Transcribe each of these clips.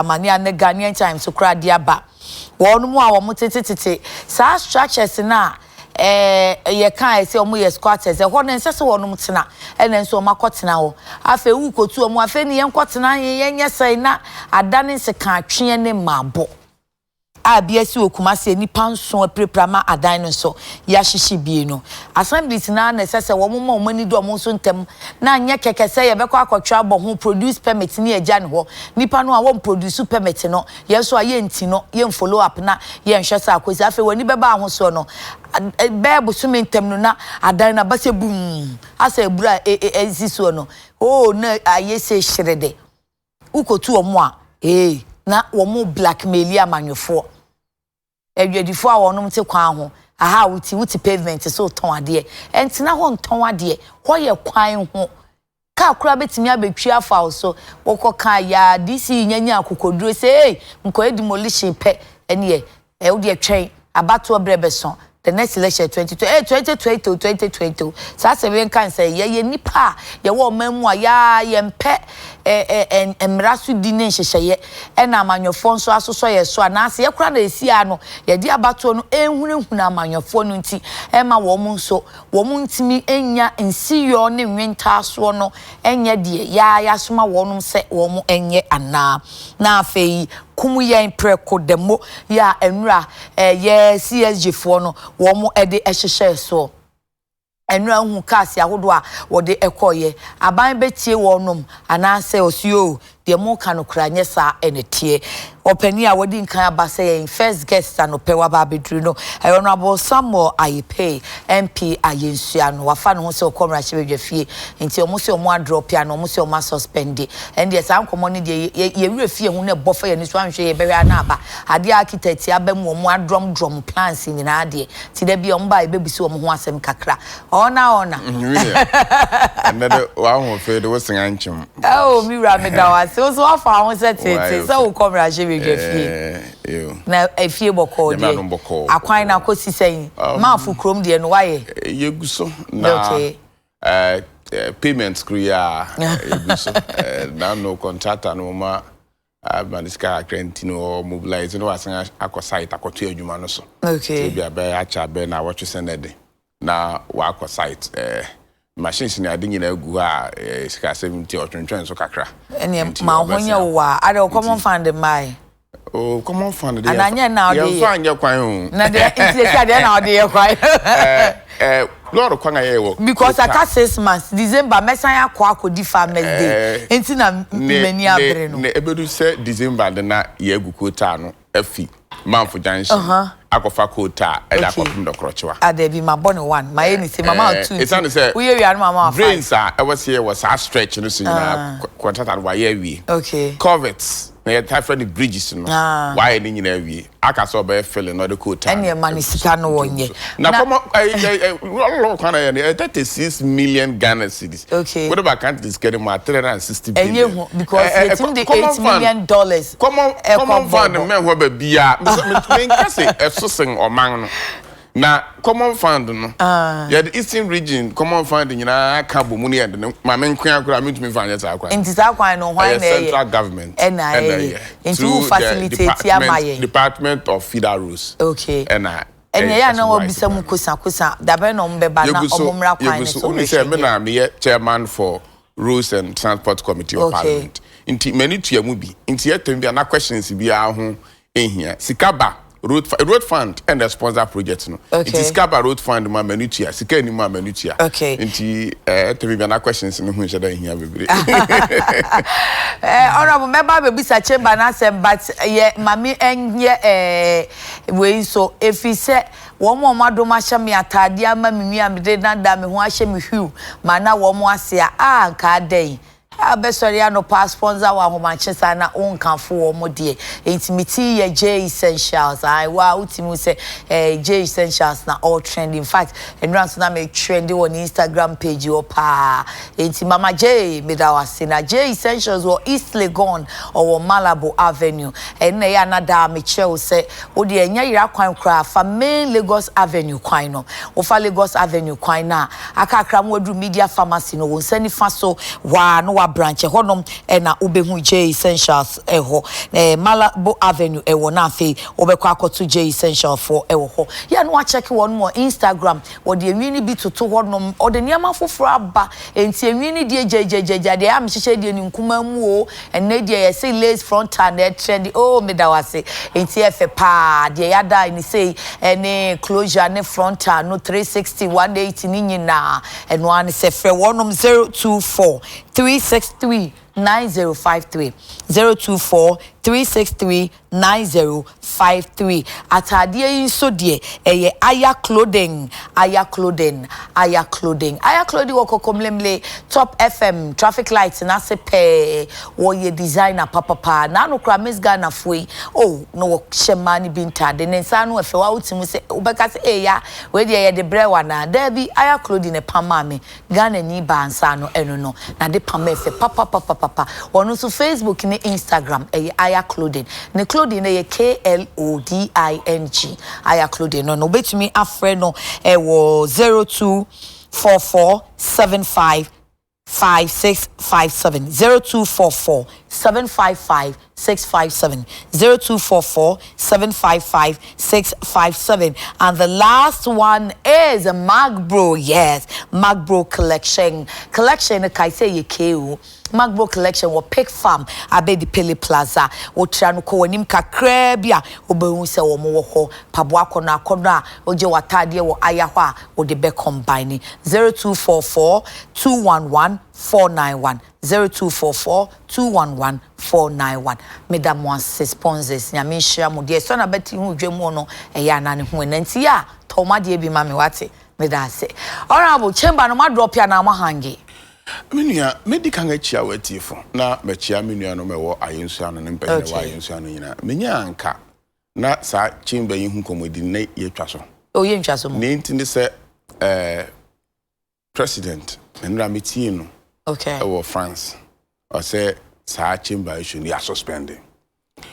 amani ane Ghanaian Times so kra dia ba wonu mu a wo tete sa structures na ye kan say omo ye squatters e ho ne nse se wonu tena ene nso omo akotena ho afa wu kotu omo afa ni ye nkotena ye nye sai na adane nse kan atwe ne mabo abiasi okumase nipa nso preprama adan no so ya hihye bie no assemblies na na sese wo mo mani do mo so ntem na anya kekese ye bekọ akotwa abo ho produce permit ni agya ne ho nipa no a wo produce permit no ye so aye nti no ye follow up na ye nhwe sa akosi afa wani beba ho so no bebo so mentem no na adan na base bum asa ebura so no oh na aye se hyerede ukotu omo a na womo blackmail ya manyofo edwedifo a wonom te kwan ho aha wuti pavement so ton ade entina ho nton ade ho ye kwan ho ka kura betimi abetwi afa so wokoka ya disi nyanya akokoduro say nko demolition pe ene wo de twen abato brebeson the next election 2020 sa seven kan say ye nipa ye wo mamu a ya ye mpe emrasu di ne hyehyeye na amanyofo nso asoso ye so anase ye kura na esi ano ye di abato no enhunehuna amanyofo no nti ma wo mu nso wo mu ntimi enya nsiyo ne nwenta so no enye de ya soma wo no se wo mu enye ana na afei kumu yen preko demo ya enra ye CSG fo no wo mu ede ehyehyɛ so enra hu kasi ahodo a wo de ekoye aban betie wo nom anase osio de mo kanokra nye sa enetie opani a wodi nkan abase yen first guest anope wa ba bedru no honorable Samuel Ayepe MP Ayensua no wafa no ho se okomra hyebedwafie nti omo se omo drop ya no omo se omo suspend and yes an komo ne de ye wurafie hu ne bofa ye ni so anhwe ye behwa na aba ade architect abam omo drum plans ni na ade ti da bi omo ba ebebusi omo ho asem kakra ona another wa ho fe de wo sen anchim oh mi ra me da wa so afa ho se tete so okomra na efie boko de akwan na kosi sen maafu krom de no waye yeguso na payments kriya yeguso na no contractor no ma maniska krentino mobilize no asan akosite akoto adwuma no so okay bia be acha be na watch send na wa akosite machines ni ade nyina gu a sika 70 otwentwen so kakra ene ma honya wa ade common fund mai oh common fund dey ananya na ode ye fund ye kwan na de isi ade na ode ye kwan lord kwan aye wo because aka 6 months December mesan akodi farmers day enti na mani abre no na ebedu se December de na ye gu quota no afi manfo junction akofa quota e da kopim do krochewa ade bi ma born one my any say mama 2 it's an say we area no mama brains are e was here was a stretch no so na contract wa ye wi okay coverts na ye type the bridges no why ni nyina wi aka so be fill no the quota ene mani sika no wonye na komo kwana ye 36 million Ghana cedis okay what about can't this getting more 360 billion enye because it's in the $8 million common fund me ho ba bia me nkase efsosen oman no na common fund no yeah the eastern region common fund nyina aka bo mu ne yende ma me nkwan akura me tumi fanya sa akwan enti sa akwan no hwan na central government enti who facilitate ya maye department of federal rules okay ene ya na obisa mu kusa dabe no mbeba na omumra kwan so we say me na me chairman for rules and transport committee of parliament inti many tua mu bi inti yetem bia na questions bia ho ehia sikaba road fund and the sponsor project no it is Kaba road fund ma manutia sika ni ma manutia inti yetem bia na questions no hu sheda ehia bebre honorable member be bisa chamber na sem but ye mami enye we so efise wo mo madoma hye me atade ama me amide na da me ho ahye me hwiu ma na wo mo ase a nka den abesori ano pass sponsor wa homanchesa na onkanfo wo mo de intimity ye J essentials I wa ultimu say J essentials na all trend in fact enrance na me trend on Instagram page yo pa enti mama J medawase na J essentials wo East Legon or Malabo Avenue na ya na da me che say wo de enya yira kwan kra fa main Lagos Avenue kwan no wo fa Lagos Avenue kwan na aka kra mo adu media pharmacy no wo nsani fa so wa no wa branch honom na obehu J Essentials Malabo Avenue na afi obekwa akoto J Essentials for ho ya no check one more Instagram or the enwini bi toto honom or the niama foforo aba enti enwini die jejejeja de am hyehyɛ die ni nkuma mu o enne die ye say lace frontal na trend oh me da wase enti efe pa de yada ni say any closure ne frontal no 360 180 ni nyina eno an se frɛ wonom 024 363 9053 024 363 9053 atade yin so de eye aya clothing wokokomlemle top fm traffic lights na se pe wo ye designer papa na no kra miss Ghana foi oh no wo shemani binta de nsa no efe wa utimu se obeka se eya we de ye de brewa na da bi aya clothing e pama me Ghana ni ba nsa no eno no na de pama efe papa wono so Facebook ni Instagram aya clothing ne clothing ye KLODING aya clothing no betumi afre no wo 0244755657 0244755657 0244755657 and the last one is a Magbro. Yes, Magbro collection kai say ye KO Magbro collection wo Pick Farm abedi Pele Plaza wo triano ko wanim kakra bia obehu se wo mo ho paboa kono akono oje watade wo aya ho a wo de be combine 0244 211 491 0244 211 491 Madam one sponsors nyame hia mo de so na beti hu dwemu no eya na ne ho nanti ya toma de bi ma me wate me da se honorable chamber no ma drop ya na ma hangi Minia medical ngachia watifo na machia minia no mewo ayensu no ne mpene wa ayensu no nyina menya anka na sa chamber yi hu komodi na yetwa so o ye ntwa so mo ne ntinde se president enra metie no okay France or say sa chamber should be suspended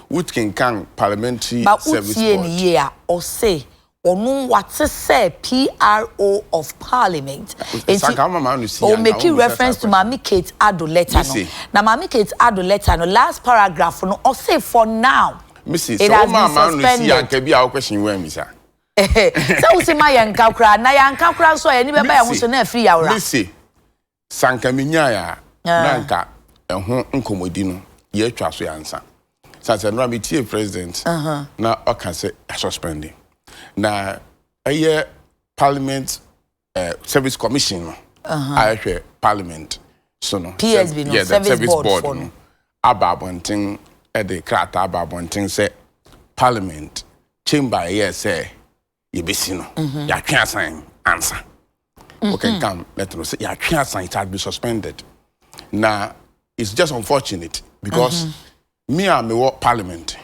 which can parliamentary service board year or say onu what's say PRO of Parliament o make reference to Mami Kate Ado letter no na Mami Kate Ado letter no last paragraph no or say for now Mrs. so mama no see anka bi a question we mi sa so we say my yanka kra na yanka kra so ani beba ya ho so na free yawra Mrs. sanka minya ya nanka ehho nkomodi no ye twa so yansa sanse no be tie president na oka say suspending na aye parliament service commission no ahwe parliament so no PSB no service board no ababonten de krata ababonten say parliament chamber here say yebesi no ya twa asan answer okay come let us say ya twa asan it had been suspended now it's just unfortunate because me am a parliament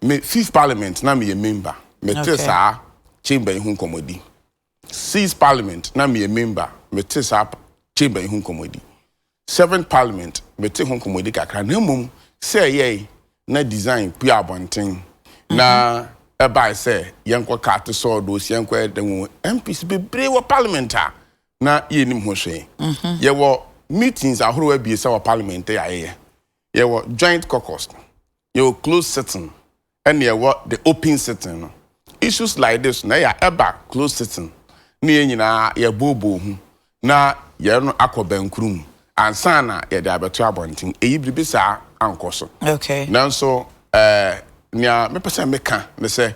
me fifth parliament na me a member Metesa chamber in komodi. Sixth parliament na me a member. Metesa chamber in komodi. Seventh parliament mete hon komodi kakra na mum say ye na design pia bonten na e by say yenko carte so do yenko e den MPs bebre wo parliament na ye nim ho hwe. Ye wo meetings ahoro abie say wo parliament ya ye wo joint caucus. Ye wo closed sitting and ye wo the open sitting no. Issues like this na ya eba close sitting na nyina ya bobo hu na ya no akobankrum ansa na ya da abeto abonten eyi bibi sa ankoso okay nanso nya me pese meka me se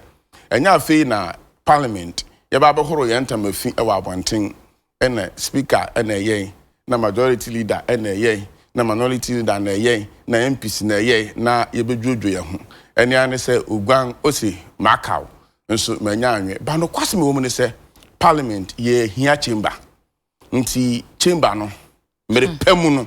enya afei na parliament ya ba behoro ya ntamafi e wa abonten ene speaker ene yen na majority leader ene yen na minority leader na yen na MPs na yen na ye bedwodwo ya hu ene ane se ogwan osi makaw nso manya anwe ba no kwase me wo mu se parliament ye hia chamber nti chamber no mere pemu no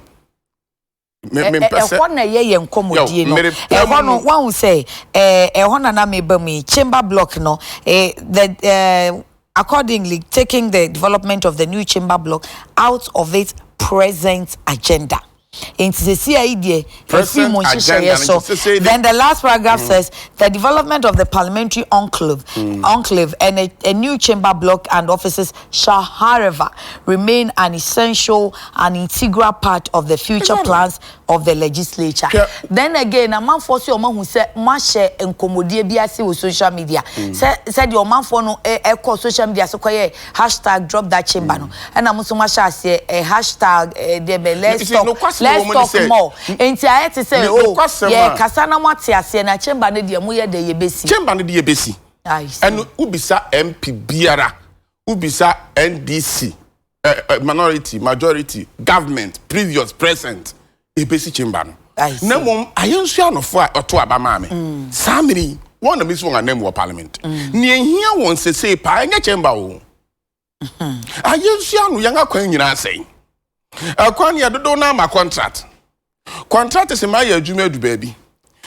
me pese ehwo na ye nkomodie no ehwo no wan say ehwo na me ba mu chamber block no the accordingly taking the development of the new chamber block out of its present agenda Into the CID, agenda. Then the last paragraph says the development of the parliamentary enclave and a new chamber block and offices shall, however, remain an essential and integral part of the future plans of the legislature. Then again, a man for you who said, "Mashe and Commodie Biasi with social media." Said your man for no echo social media so hashtag drop that chamber no. And I'm so much as a hashtag let's talk more. Enti I had to say, oh, yeah, Kasana Matias na chamber ne dia mu ye de yebesi. Chamber ne dia yebesi. And ubisa MP biara, ubisa NDC, minority, majority, government, previous, present, yebesi chamber no. Na mom ayensu anofo oto abama me. Samiri, one miss one name wo parliament. Ni ehia won sese pa enye chamber o. Ayensu anu yanga kwan nyina asɛn. Akwan ya dodo na ma contract. Contract is my adwuma du baby.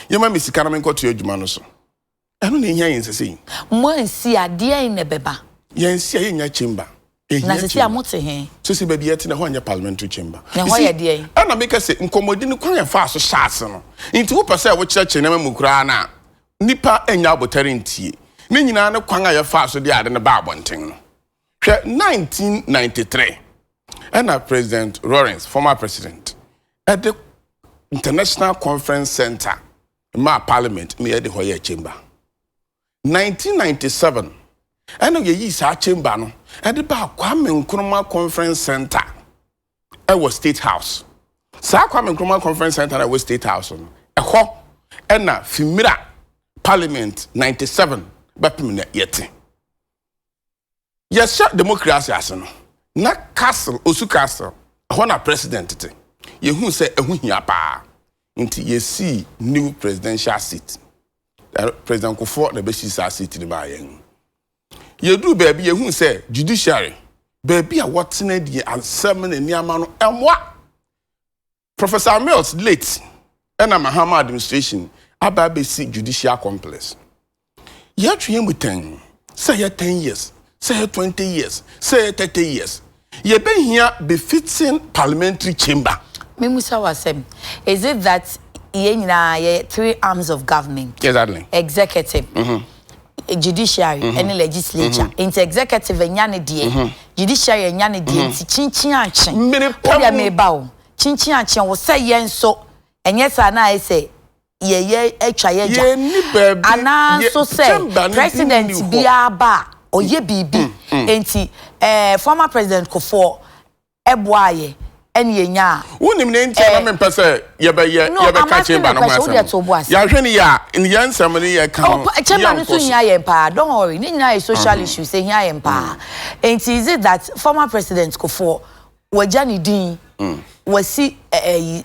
Yema me sika na me nkoto adwuma no so. Eno na ehia yensese. Mo ansi ade an na beba. Yensi ayenya chamber. Na sisi amote he. So si baby yeti na ho anya parliamentary chamber. Na ho ye de an. Ana make say nkomodi ni kwan ya fa so shaase no. Nti wo pese wo kyerɛkyerɛ na mamukura na nipa enya abotare ntie. Ne nyina ne kwan ya fa so de ade ne ba abonten no. Hwɛ 1993. And President Lawrence, former president, at the International Conference Center, my parliament, me at the Hoyer Chamber. 1997, and ye sa chamber no, at the Kwame Nkrumah Conference Center, I was State House. Sa Kwame Nkrumah Conference Center, I was State House. A ho, and na Fimira Parliament 97, but me yet. Yes, democracy asono. Na castle osu castle hona president te ye hu se ehu hia pa nti ye see new presidential seat president Kufuor na be si sa seat ni ba yen ye du baby ye hu se judiciary baby a wotena die ansem na niama no emwa Professor Mills late na Mahama administration aba be si judicial complex ye twe mu 10 say 10 years say 20 years say 30 years ye been here befitting parliamentary chamber. Memusa wasem. Is it that ye three arms of government? Exactly. Executive, judiciary, and legislature. Into executive and yani die, judiciary and yani die. Chinchin anchin. Oya me bao. Chinchin anchin will say yen so. And yes, I say ye echa Ana so say President Biaba. Oye bibi enti former president Kufuor eboaye ene nya wonim ne enti na me pese ye be ka chamber no ho ya hwe ne ya in yansam ne ye kan chamber no so nya ye pa don't worry ne nya social issues say nya ye pa enti is it that former president Kufuor wajani din wasi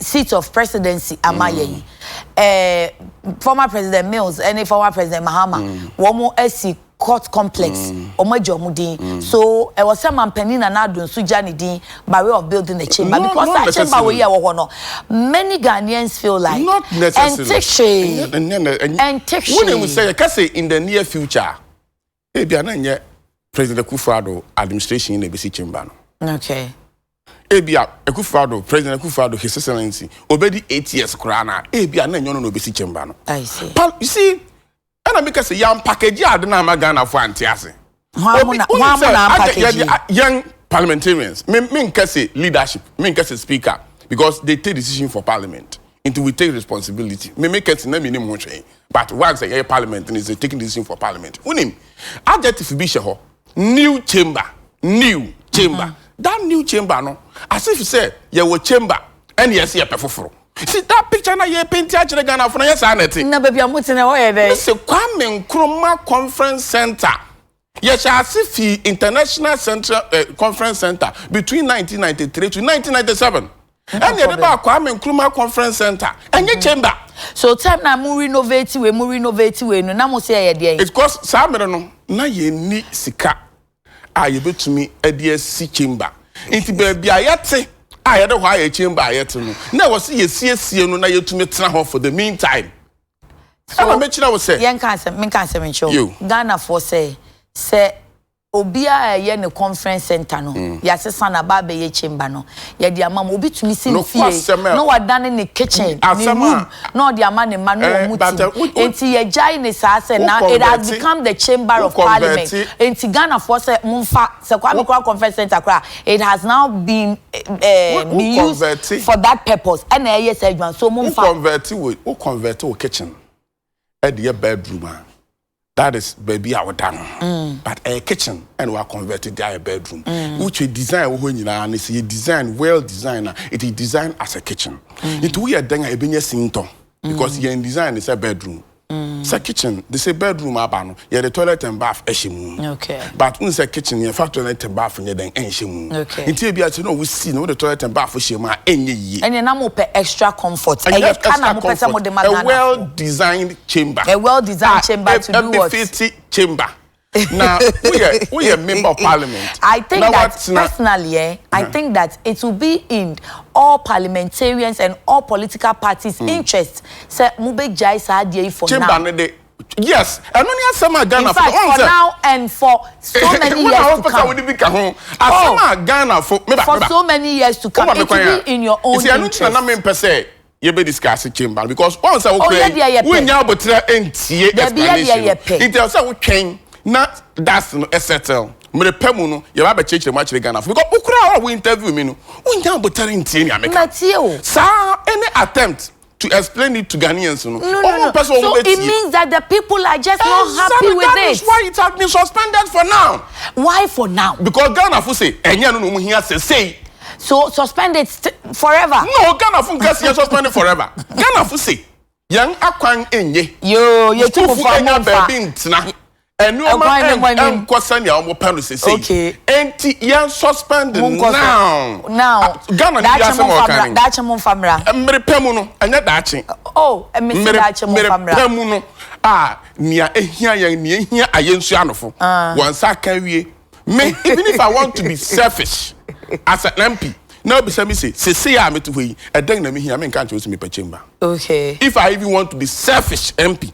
seat of presidency amaye former president Mills and former president Mahama womo asi court complex omajomudin so I was some penina na do sujani din by way of building a chamber because that chamber we here no many Ghanaians feel like not necessarily and when we say in the near future e bia na nye President Kufuor administration in the BC chamber no okay e bia Kufuor President Kufuor His Excellency obedi 8 years krana e bia na nyono no BC chamber no I see you see and I because young package ade na magana for antiase young parliamentarians me nkase leadership me nkase speaker because they take decision for parliament until we take responsibility me make it na me nim ho hwe but once a parliament is taking decision for parliament unim adjective bi she ho new chamber that new chamber no as if you say ye wo chamber and yes ye pefoforo. See that picture na ye paint actually Ghana for na yes aneti. Na baby amuti na where there. This Kwame Nkrumah Conference Center. Yes, Asifi International Central Conference Center between 1993 to 1997. And the about Kwame Nkrumah Conference Center. And your chamber. So time na mu renovate we no na mo say ye there. It's cause Samira no na ye ni sika. Ye betumi EDC chamber. Inti baby ayate I had a wire chamber yet no. Now was see no na yetumi tena ho for the meantime. So I mention I was say. Yen cancer, men cancer show. Ghana for say obia ye ne conference center no yasesa na ba be ye chamber no ye de ama obi tumi sin fie no wadane ne kitchen ne room no de ama ne ma no omuti enti ye jai ne sa se now it has become the chamber of parliament enti Ghana for se mumfa se kwa me kwa conference center kwa it has now been used for that purpose and ye say adwan so mumfa convert we kitchen e de bedroom. That is baby our done. But a kitchen and we are converted to a bedroom. Which we design when you know and it's a design well designed. It is designed as a kitchen. It we are doing a business sinto because your design is a bedroom. It's a kitchen. They say bedroom abano. Yeah, the toilet and bath eshimu. Okay. But when it's a kitchen, you have toilet and bath and you then eshimu. Okay. Until you know we see no the toilet and bath shema any. And you now more extra comfort. A well designed chamber. A well designed chamber to do what? Chamber. Now we are member of parliament. I think that personally, I think that it will be in all parliamentarians and all political parties' interest. Say mube jai sa dey for now. Yes, and only some Ghana for now and for so many years to come. Ghana for so many years to come. It will be in your own interest. You be discuss chamber because once I we now but it also we can not that's no settle me pemu no you ba chechire ma chire Ghana because ukura we interview me no we now but ntie America sir any attempt to explain it to Ghanaians no so it means that the people are just not happy with it. That's why it has been suspended for now. Why for now? Because Ghana for say enya no mo hia say so suspend it forever. No, Ghana for gas suspended forever. Ghana for say young akwan enye. Yo, you too for baby ntina. Enu ma kwasa nya omo pano say. Okay. Enti yan suspended now. Ghana dache mon famra. Mmere pemu no, anya dache. Oh, me say dache mon famra. Pemu no. Nia ehia yan nia ehia ayensu anofo. Wansa kan wie. Me even if I want to be selfish as an MP, now be say I me to we a deng na me here me can choose me per chamber. Okay. If I even want to be selfish MP,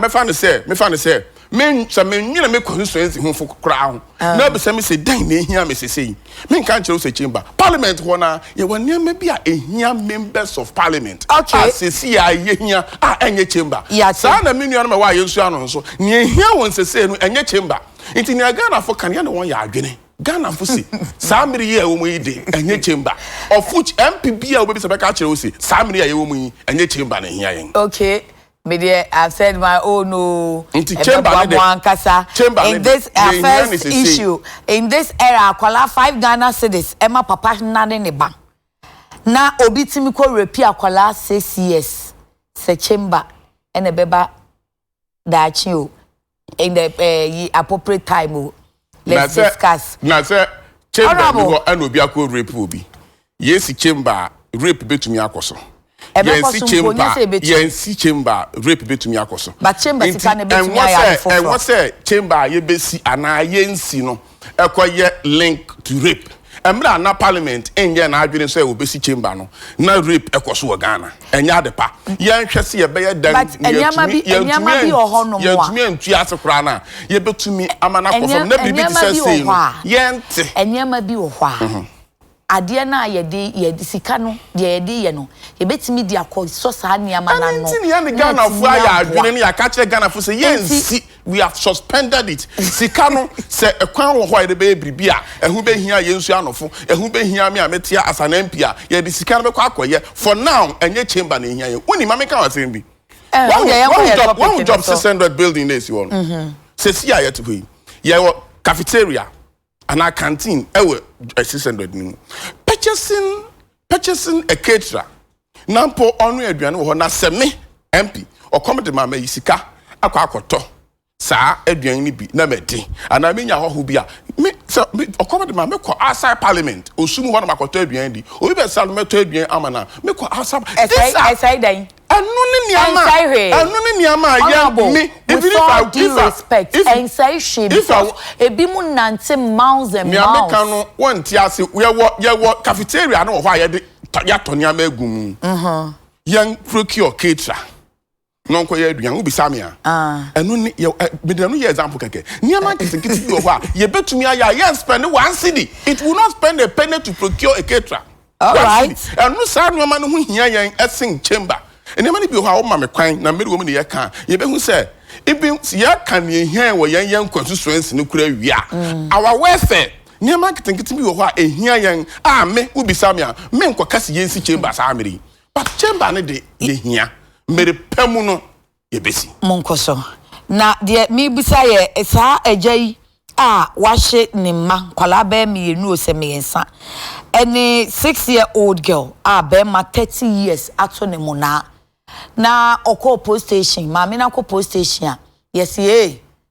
me fan say me say me nyina me constituency hu for kra. Now be say deng na here me say me can choose chamber. Parliament ho na ye won me bi a ehia members of parliament. Okay. Say ye here enye chamber. Sa na me nua no me wa yensu ano so. Ne ehia won say no enye chamber. Inti ni Ghana for kan ya no won ya adwene. Ghana for say samiri ye wo mu yi de enye chamber of which MPB a obi se be ka kire wo say samiri ye wo mu yi enye chamber na hia yen. Okay, me there I've said my own no inti chamber in this first issue in this era akwala 5 Ghana cedis Emma papa nane ne ba na obi timi ko repi akwala 6 years se chamber ene beba da chi o in the appropriate time. Let's discuss. Now, sir, chamber and obi akọ rape obi. Yes, chamber rape betumi akoso. Yes, chamber rape betumi akoso. But chamber sika ne betumi akoso. And what say chamber ye besi ana yensi no. Ekoye link to rape. Emra na parliament enye na adwene so e obesi chamber no na rape ekoso wo Ghana enya de pa ye nhwese ye be ye dan enyama bi ohono mo yentumi antu ase kra na ye betumi amana kofom na bibi ti say no yente enyama bi wo hwa ade na ye sika no ye ye no ye betumi di akoso sa niama na no nti ya Ghana fu aya adwene ne ya ka kire Ghana fu say yensi we have suspended it. Sikano se ekwan wo ho ye be bribia ehu be hia yensu anofo ehu be hia me ametia as an MP ye di sikano be kwa akoye for now enye chamber na hia ye woni ma me kan wasem bi one job 600 building this you want se si aye to yi ye cafeteria and a canteen ewe 600 ni purchasing a caterer nampo onu aduane wo na se me MP o comedy ma me sika akwa akoto sa aduan ni bi na medi ana me nya ho bi a me okomo de ma me ko outside parliament osum ho na makoto aduan di obi be sa no meto aduan amana me ko outside esai dan anu ni niama ya me even if I respect ensai she because ebi mu nante miles and miles me ka no won ti ase ye wo cafeteria no ho a ye de ya to niama egum yan procure caterer non ko ye aduan ubi samia eno ni me de no ye example keke niam kitikiti bi ho a ye betumi aya ye spend 1 cedi it will not spend a penny to procure a caterer. All right. Eno sa niam no ho hia yen esen chamber niam ni bi ho a wo ma me kwan na me de wo me ye ka ye be hu se ibi ya kan ye hia wo yen constituency no kura wi a our welfare niam kitikiti bi ho a ehia yen a me ubi samia me nkokase yen si chamber sa amiri but chamber ne de ye hia mere pemu no yebesi monkoso na de mi bisa ye esa agyi a wahye ne ma kwala ba mienu osemensa ene 6-year-old girl a be ma 30 years ato ne muna na okọ post station ma me na ko post station a yes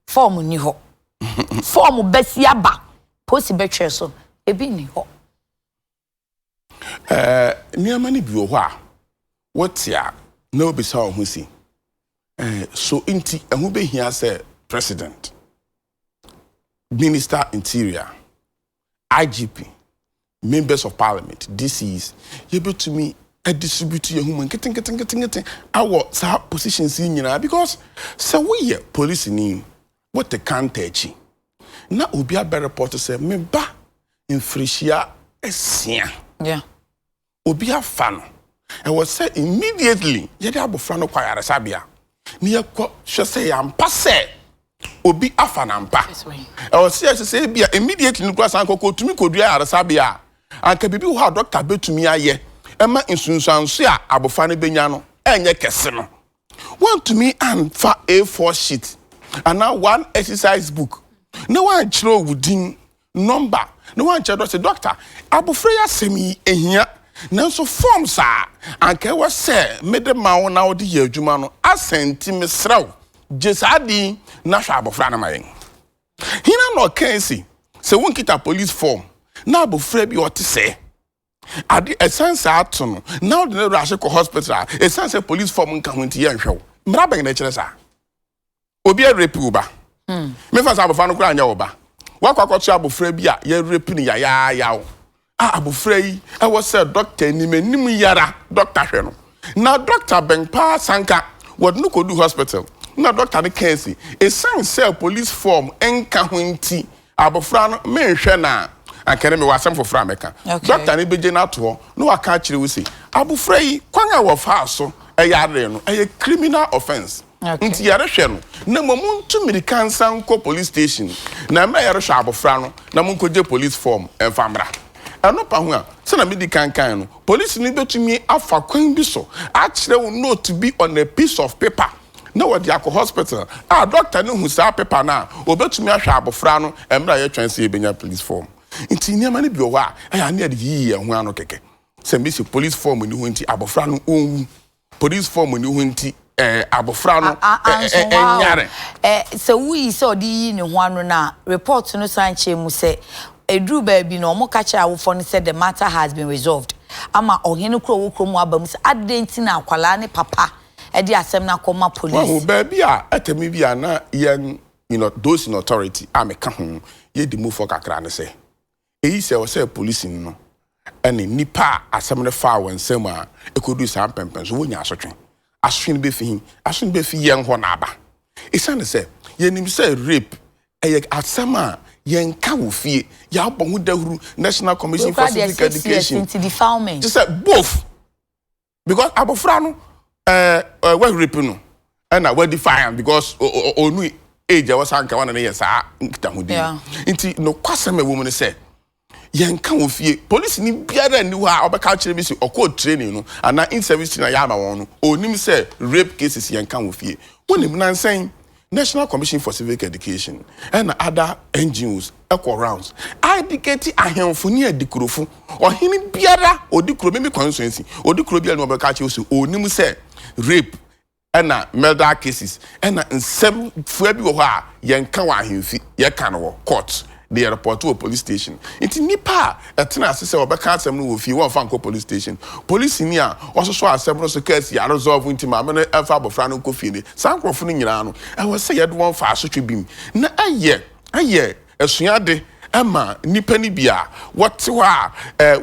form ni ho form besi aba post betwe so ebi ni ho niam ani bi ho a what ya no be so who see so inti who be here say president minister interior IGP members of parliament DCs you be to me distribute your human getting our positions in because so we police ni what the can't na obi a report say me ba in freshia esia yeah obi a fan. And was said immediately, Yadi Abufrano Kwaya Sabia. Near Shase Ampase Obi Afanampa. I was here to say, immediately, Nukas Uncle to me could be Sabia. And can be who had Dr. Bet to me, aye. Emma in Sunsansia, Abufani Benyano, and Yakesano. One to me and for A4 sheet, and now one exercise book. No one throw within number, no one said, Doctor, Abufreya semi a here. Nanso form sa anke wo se mede ma wo na wo de adwuma no asenti mesraw jesadi na hwa abofra na mayen hina no kensi se won kita police form na abofra bi ote se ade essence ato no na wo de rush ko hospital essence police form nka ho nti ye nhwew mra ben na kire sa obi a rape uba me fa sa abofra no kura anya wo ba wakwakoto abofra bi a ye rape ni ya abufrei I was said doctor ni menim yara doctor hwe no na doctor benpa sanka what no do hospital na doctor ne kensi e san say police form enka ho nti abofra no menhwe na akere me wasem fofra meka doctor ne beje na to no aka kire wo say abufrei kwan a wo fa so e yare no e criminal offense nti yare hwe no na momuntu medical sanko police station na me yare hwe abofra no na monkoje police form enfamra ano pa ho a se na medi kankan no police ni betumi afa kwan bi so a kire wo note be on a piece of paper na wo dia ko hospital doctor no hu sa paper na obetumi ahwa abofra no emra ye twan se ebenya police form nti niam na bi o wa aya na de yi ho ano keke se me se police form ni hu nti abofra no onwu police form ni hu nti abofra no enyare se wi se odi yi ni ho ano na report no sanche mu se edru baby no mo kacha awofo no said the matter has been resolved ama ohene kro wo kro mu abam se adenti na akwala ne papa e di asem na koma police oh baby atemi bia na yen those in authority ameka ho ye di move for kakra ne se eyi se wo se police no ene nipa asem ne fa wonsem a ekodu sa pempen so wonya asotwen be fi yen ho na aba isane se yenim se rape asem a yenka wo fie ya bohu dahuru National Commission for Civic Education into defilement just said both because abofra no we rape no and we define because onu age was anka wana na yesa nkita hodi nti no kwasem ewo mu say yenka wo fie police ni biara ni wo a obeka kire bi si okọ training no ana in service na ya ma won no onim say rape cases yenka wo fie wonim nansen National Commission for Civic Education and other NGOs equal rounds. Adekye ahemfoni adikurofo ohini biara odikuro meme constituency odikuro biara no beka che so onim say rape and murder cases and nsem fu abi wo ha yenka wa ahemfi ye kan wo court they report to a police station. It's nipa etena asese obeka asem no wo fi won fa nko police station. Police ni a also so asem no so case ya resolve ntima me no efa bofra no nko fi ni. Sankrofo no nyina no e wo say ye do won fa asotwe bim. Na aye esuade ama nipa ni bia what wa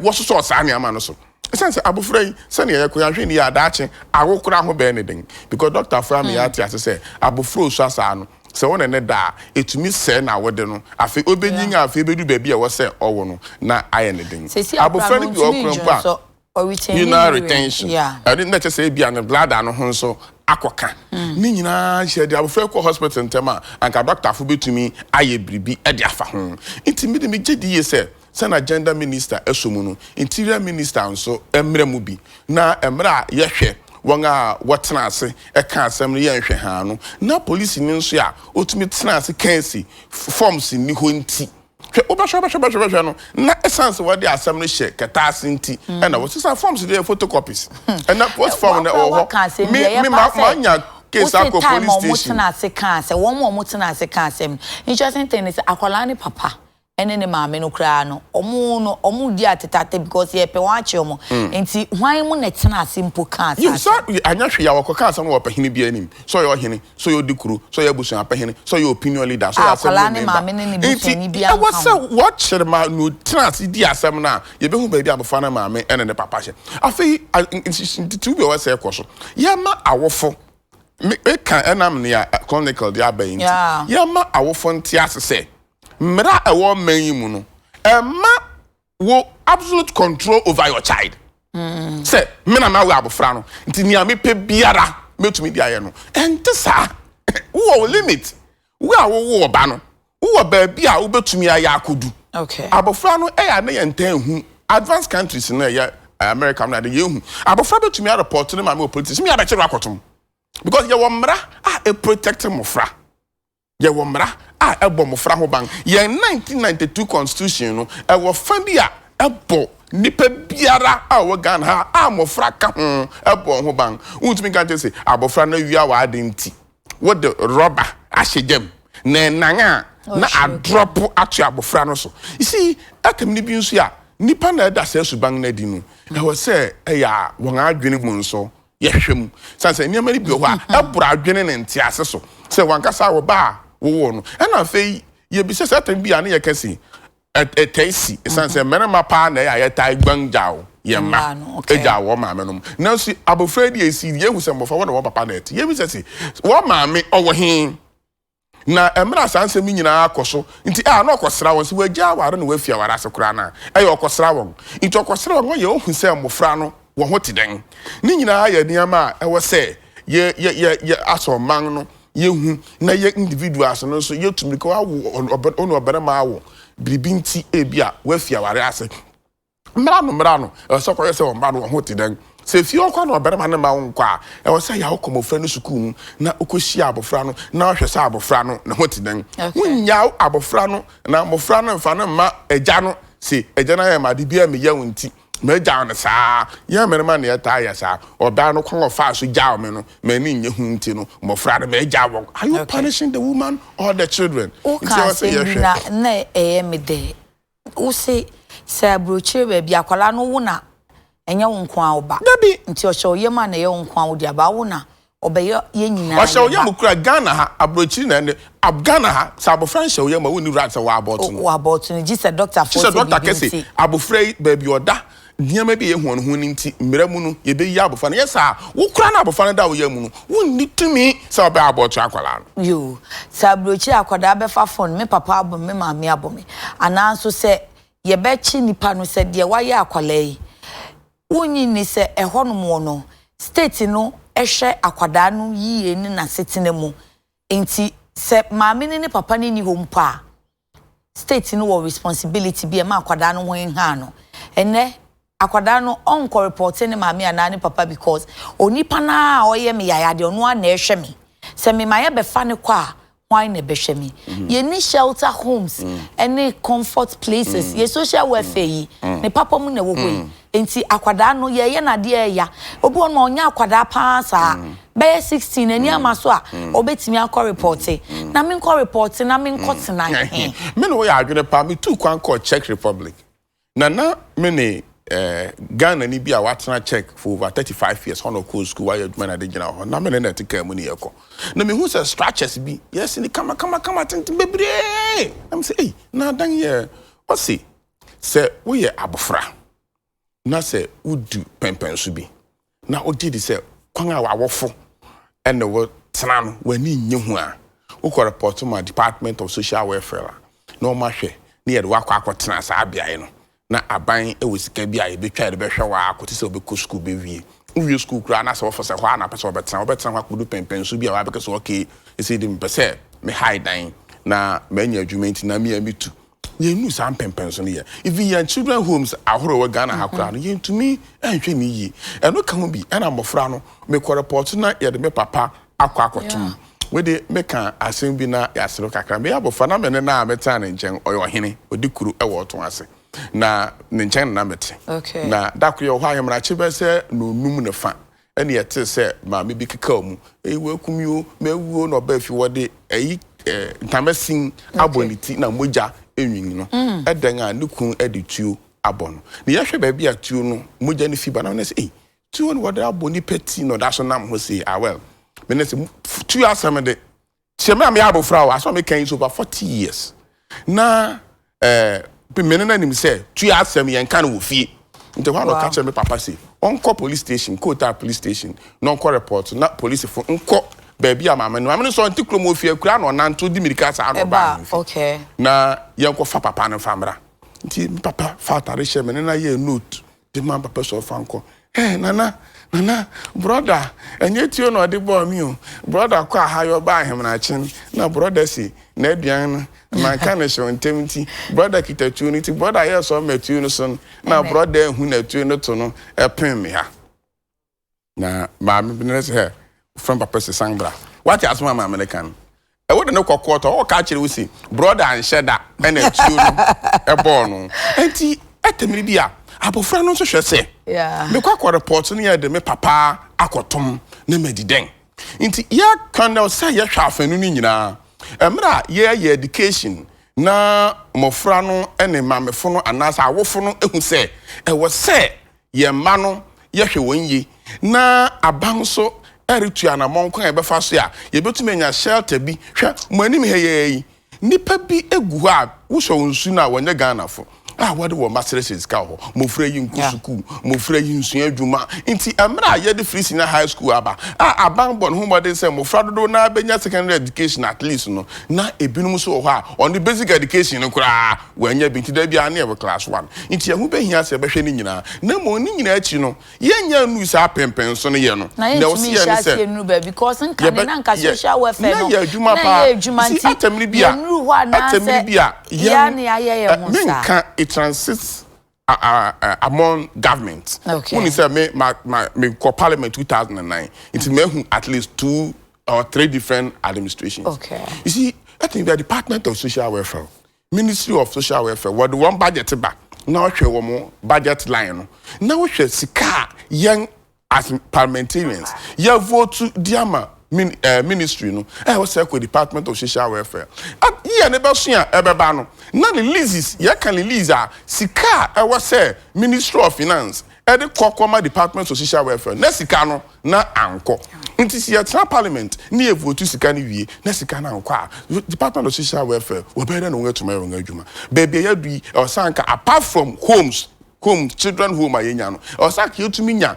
wo so so sa anya ma no so. Sense abofra sani ya koyanhwe ni adache awokura ho be anything because Dr. Frami ati ase say abofra osu asa no se wona ne da etumi se na wode no afi obenyinya afi bedu ba bia wo se owo no na aye ne den abofra ni bi okran pa retention I didn't let you say bia ne bladder no ho nso akoka ni nyina hye de abofra ko hospital ntema anka doctor fo betumi aye bribi e de afa ho intimi de me gedi ye se Sana gender minister esomunu interior minister nso emre mu bi na emra ye hwe won a wotena ase e ka asem ye nhwe ha no na police ni nso a otumi tena ase kansi forms ni ho nti hwe obahwe no na essence what the asem no hye keta ase nti e na wosisa forms dey photocopies e na post form na oho me manya case akọ police station mo tena ase ka ase won mo tena ase ka asem interesting thing is akwala ni papa ene ne maame no kra no omu di atetate because ye pe wan ache omo enti hwan mu na tena ase mpo ka ase you so anya hwe ya wako ka ase no opahini bi anim so ye ohene so ye odikuru so ye busu apahini so ye opinion leader so ye asem akwala ne maame ne busu ni bia nka what's what share ma no tena ase di asem na ye be hu ba bia abofa na maame ene ne papa hye afei tu bi o wase ekoso ye ma awofo me kan enam ne ya chronicle dia ba enti ye ma awofo nti ase se mra ewo manyimu no ema wo absolute control over your child say me na ma we abofra no nti nia me pe biara metumi di aye no ente sa wo limit we a wo ba no wo ba bia wo betumi aye akodu okay abofra no e ya na ye ntan hu advanced countries na ye America na de ye hu abofra betumi a report no ma me politics me aba chero akotom because ye wo mra e protect mofra ye wo mra ebo mofra ho ban ye 1992 constitution no e wo fa bia ebo nipa biara wo gan ha mofra ka ho ebo ho ban untumi kan say abofra na wia wa adenti wo the rubber ahyegem na nan na drop atu abofra no so you see atem ni bi nso ya nipa na da se suban na di no e wo say ya won adwene mu nso ye hwem sanse niamari bi ho ebura adwene ne ntiase so se wankasa wo ba wo no and afei ye bi se certain bia na ye kesi etesi sanse menema pa na ya tai gbangjaw ye ma eja wo ma menom na so abofra di esi ye hu se mbofa wo na wo papa na eti ye bi se wo ma me owo hin na emra sanse mi nyina akoso nti na okosra won se wagia ware na wafia ware asekura na ye okosra won nti okosra won ye hu se mbofra no wo ho tiden ni nyina ye niama e wo se ye aso man no yehu na ye individuals no so yetumi ko ono oberema awo bribinti ebia wafia ware ase mra no so ko yese o mba no ho tiden se fi okwa no oberema na ma nkwa e wo se ya okomofra no sukuu na okohia abofra no na ohwe se abofra no na ho tiden wunya abofra no na mofra no mfa no ma eja no se eja na ya ma de bia me ya wonti meja on sa ya merema na yeta ya sa oba no kwon ofa so ja me no mani nye hu nti no mofra de meja won are you punishing the woman or the children na me de o se brochire ba bia kwala no wo na enye wo nko a oba nti o hye yema na ye wo nko a wo dia ba wo na obeye ye nyina o hye yema kura Ghana ha abrochire na ne Ghana ha sabofran hye yema wo ni right say wa abotun ji se doctor for doctor kese abofrei ba bi oda niam bi ye hu no hu nti mira mu no ye be yi abofra no yesa wo kura na abofra no da wo yamu no wonni tumi sa ba abotu akwala no yo sabrochi akwada be fa phone me papa abom me maami abom ananso se ye be chi nipa no se de waye akwala yi wonni ni se ehonom wo no state no ehwe akwada no yiye ni na setena mu enti se maami ni papa ni home pa state no wo responsibility be ma akwada no ho nha no ene akwada no onko report ni maami anani papa because onipa na oye me yaya de ono na ehwe me se me maye be fa ne kwa why na be hwe me ye ni shelter homes any comfort places ye social welfare yi ne papa mu na wo hoi enti akwada no ye na de ya obi on onya akwada pa sa be 16 ani amaso a obetimi akọ report na me nkọ report na me nkọ tena me no ya adwene pa me tu kwan kọ Czech Republic na me ne Ghana ni bia watena check for over 35 years on a school why you man na de gina ho na me na te ka mu ni yeko na me hu say structures bi yes ni kama tintin bebre am say hey na dan ye o say we ye abofra na se udu pempenso bi na ogi di se kwan a wawofo ene wo tena no wani nye hu a wo report ma Department of Social Welfare na o ma hwe na ye de wakwa akotena sa abiaye no na aban ewosika bi a ye betwa de behwe wa akoti se obekɔ school be wie school kura na se wo fose hwa na pese obetena kwakudu pempenso bi a wa bekese okay ese di mpese me hide na manya adwumenti na me amitu ye nu sam pempenso ne ye even your children homes ahoro wa Ghana hakura no ye ntumi anhwe ni yi eno ka ho bi ena mbofra no me ko report na ye de me papa akwakotum we de me kan asem bi na ya sero kakra me abofra na me ne na meta ne nchen oyo hene odikuru e wo to ase na ne nchen na mete okay na dakwe yo hwa yemra chebe se no num ne fa ene ye te se ma me bi keka mu e we kumyo mewu no ba fi wode eyi ntamasin aboniti na moja enwin no eden a ne kun edituo abon ne yehwe ba bia tuo no moja ne fiba na say tuo no wode aboni peti no da so nam ho say well me ne say tuo asem de chema me abofra wa so me kan so over 40 years na be me na nim say tuo asem yen kan wo fie nte hwa no catch me papa say onko police station Kota police station no onko report na police fo onko baby amama no amene so nti kromo fie kura no nanto di mirika sa no ba okay na yenko fa papa no famra nti papa fa tare she me na ye note di man papa so fa nko nana brother enye tio no de bo mi o brother kwa ha yo ba hem na chin na brother si na aduan man kan show ntemti brother kitatu ni ti brother yes so metu no so na brother hu na tu no to no epin me ha na ma me bi na se from papa se sangbra what as my American e wo de no kokota o ka kire wo si brother an sheda e na tuo no e bo no enti etemiri bia abofra no so hwe se me kwa report no ye de me papa akotom na mediden enti ya kan na say ye hwa afanu ni nyina emra ye education na mofra no ene mamefo no anasa awofo no ehu se e wo se ye ma no ye hwe wonyi na aban so eritu anamon kwan e befa so ya ye betumi nya shelter bi hwe mo anim he ye nipa bi egu ha wo so nsu na wonye Ghana fo wade wo master's ka ho mo fra yi nkusuku mo fra yi nsu adwuma nti amra ye de free senior high school aba aban bon ho modern say mo fra dodo na benya secondary education at least no na ebinum so ho a on the basic education no kura wanya bi nti da bia na e class 1 nti ehun behia se behwe ni nyina na mo ni nyina achi no ye nya nu sa pempen so no ye no na o si ya se nu ba because nka na nka social welfare no na ye adwuma pa si atamri bia ya ne aye ho sa transits among government. Okay. When you say me parliament 2009, it's me at least 2 or 3 different administrations. Okay. You see, I think the Department of Social Welfare, Ministry of Social Welfare, what the one budget back. Now we one more budget line. Now we sika young as parliamentarians. You vote to Diama ministry no was say Department of Social Welfare here never see ebeba no na the leases ya can release sika was say Ministry of Finance e de kokoma Department of Social Welfare na sika no na anko nti si ya parliament na e vote sika ni wie na sika na anko Department of Social Welfare we be na we tomorrow ngadwuma baby ya dui o sanka apart from children home ayenya no o sanka yetumi nya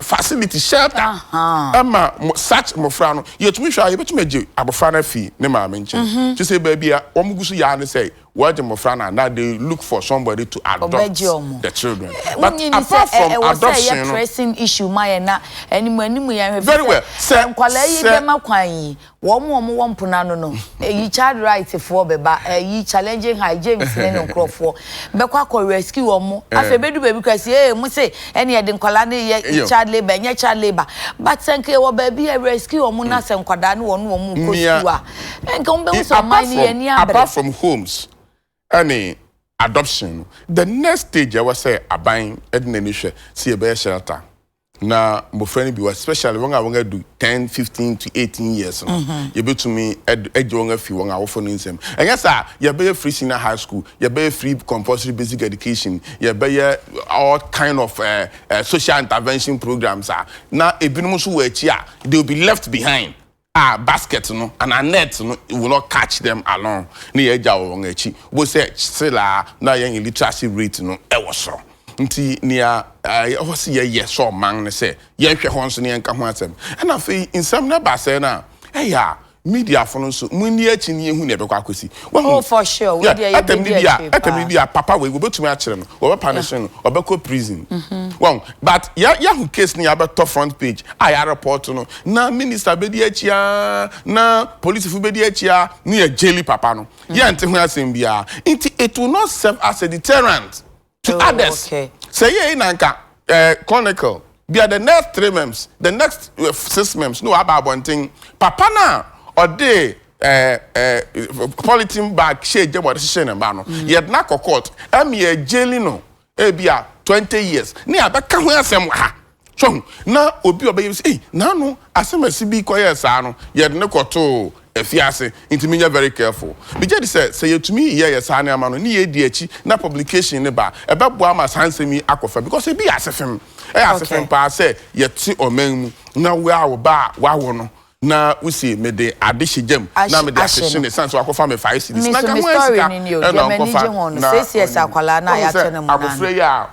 facility shelter ama such mofra no yetumi hwa yebetumi age abofra na fi ne ma menche to say baby a omugusu ya ne say what the mofra na they look for somebody to adopt the children but apart from adoption no pressing issue my na animu ya very well say nkwala yi be makwan yi wo mo mpona no yi child right for beba yi challenging high James ne nkrofo be kwa rescue wo mo afa bedu baby kwasi mo say ene ye de nkwala ne child labor but senke wo baby rescue wo mo na se nkwada ne wo no wo mo ko school enka wo be so man ye ni abre apart from homes any adoption the next stage I was say aban edna hwe see be shelter na mo friend bi especially when I want to do 10 15 to 18 years no you be to me won afi won awofo no nsem enya sa you be free senior high school you be free compulsory basic education you be all kind of social intervention programs na ebinum so wachi they will be left behind basket no and a net no will not catch them along na ye ja won achi bo say sila na yen literacy rate no e wo so nti nia wose ye so man ne se ye hwe ho nso ne nka ho asem na afei insam na ba se na ya media for no so munni achi ne ehu ne be kwa akosi oh for sure we dey atem dia papa we go betumi a kire no we be punish no obeko prison well but ya who case ni abeto front page ya report no na minister be di achia na police fu be di achia na ya jailing papa no ya nte ho asem bia it will not serve as a deterrent to others. Okay. Say ye nanka chronicle be the next 3 months, the next 6 months, no about one thing. Papa na or day polythene bag shade what decision and bano. Yet na court. Ye jailing no. Ebia 20 years. Ni abeka ho asem ha. So na obi obey say na no asem asibi koye sa no. Yet ne koto efiase intiminya very careful. Be just say you to me here sa na ama no ni ye di achi na publication ne ba. Ebe bo ama sansemi akofa because e bi asefem. Asefem pa say yeti omen na we a wo ba wa wo no. Na we see me de adehye jam na me de aseshe ne sense akofa me 5 cities na ka ho esika na akofa na CCS akwala na ya tene mu na akofre ya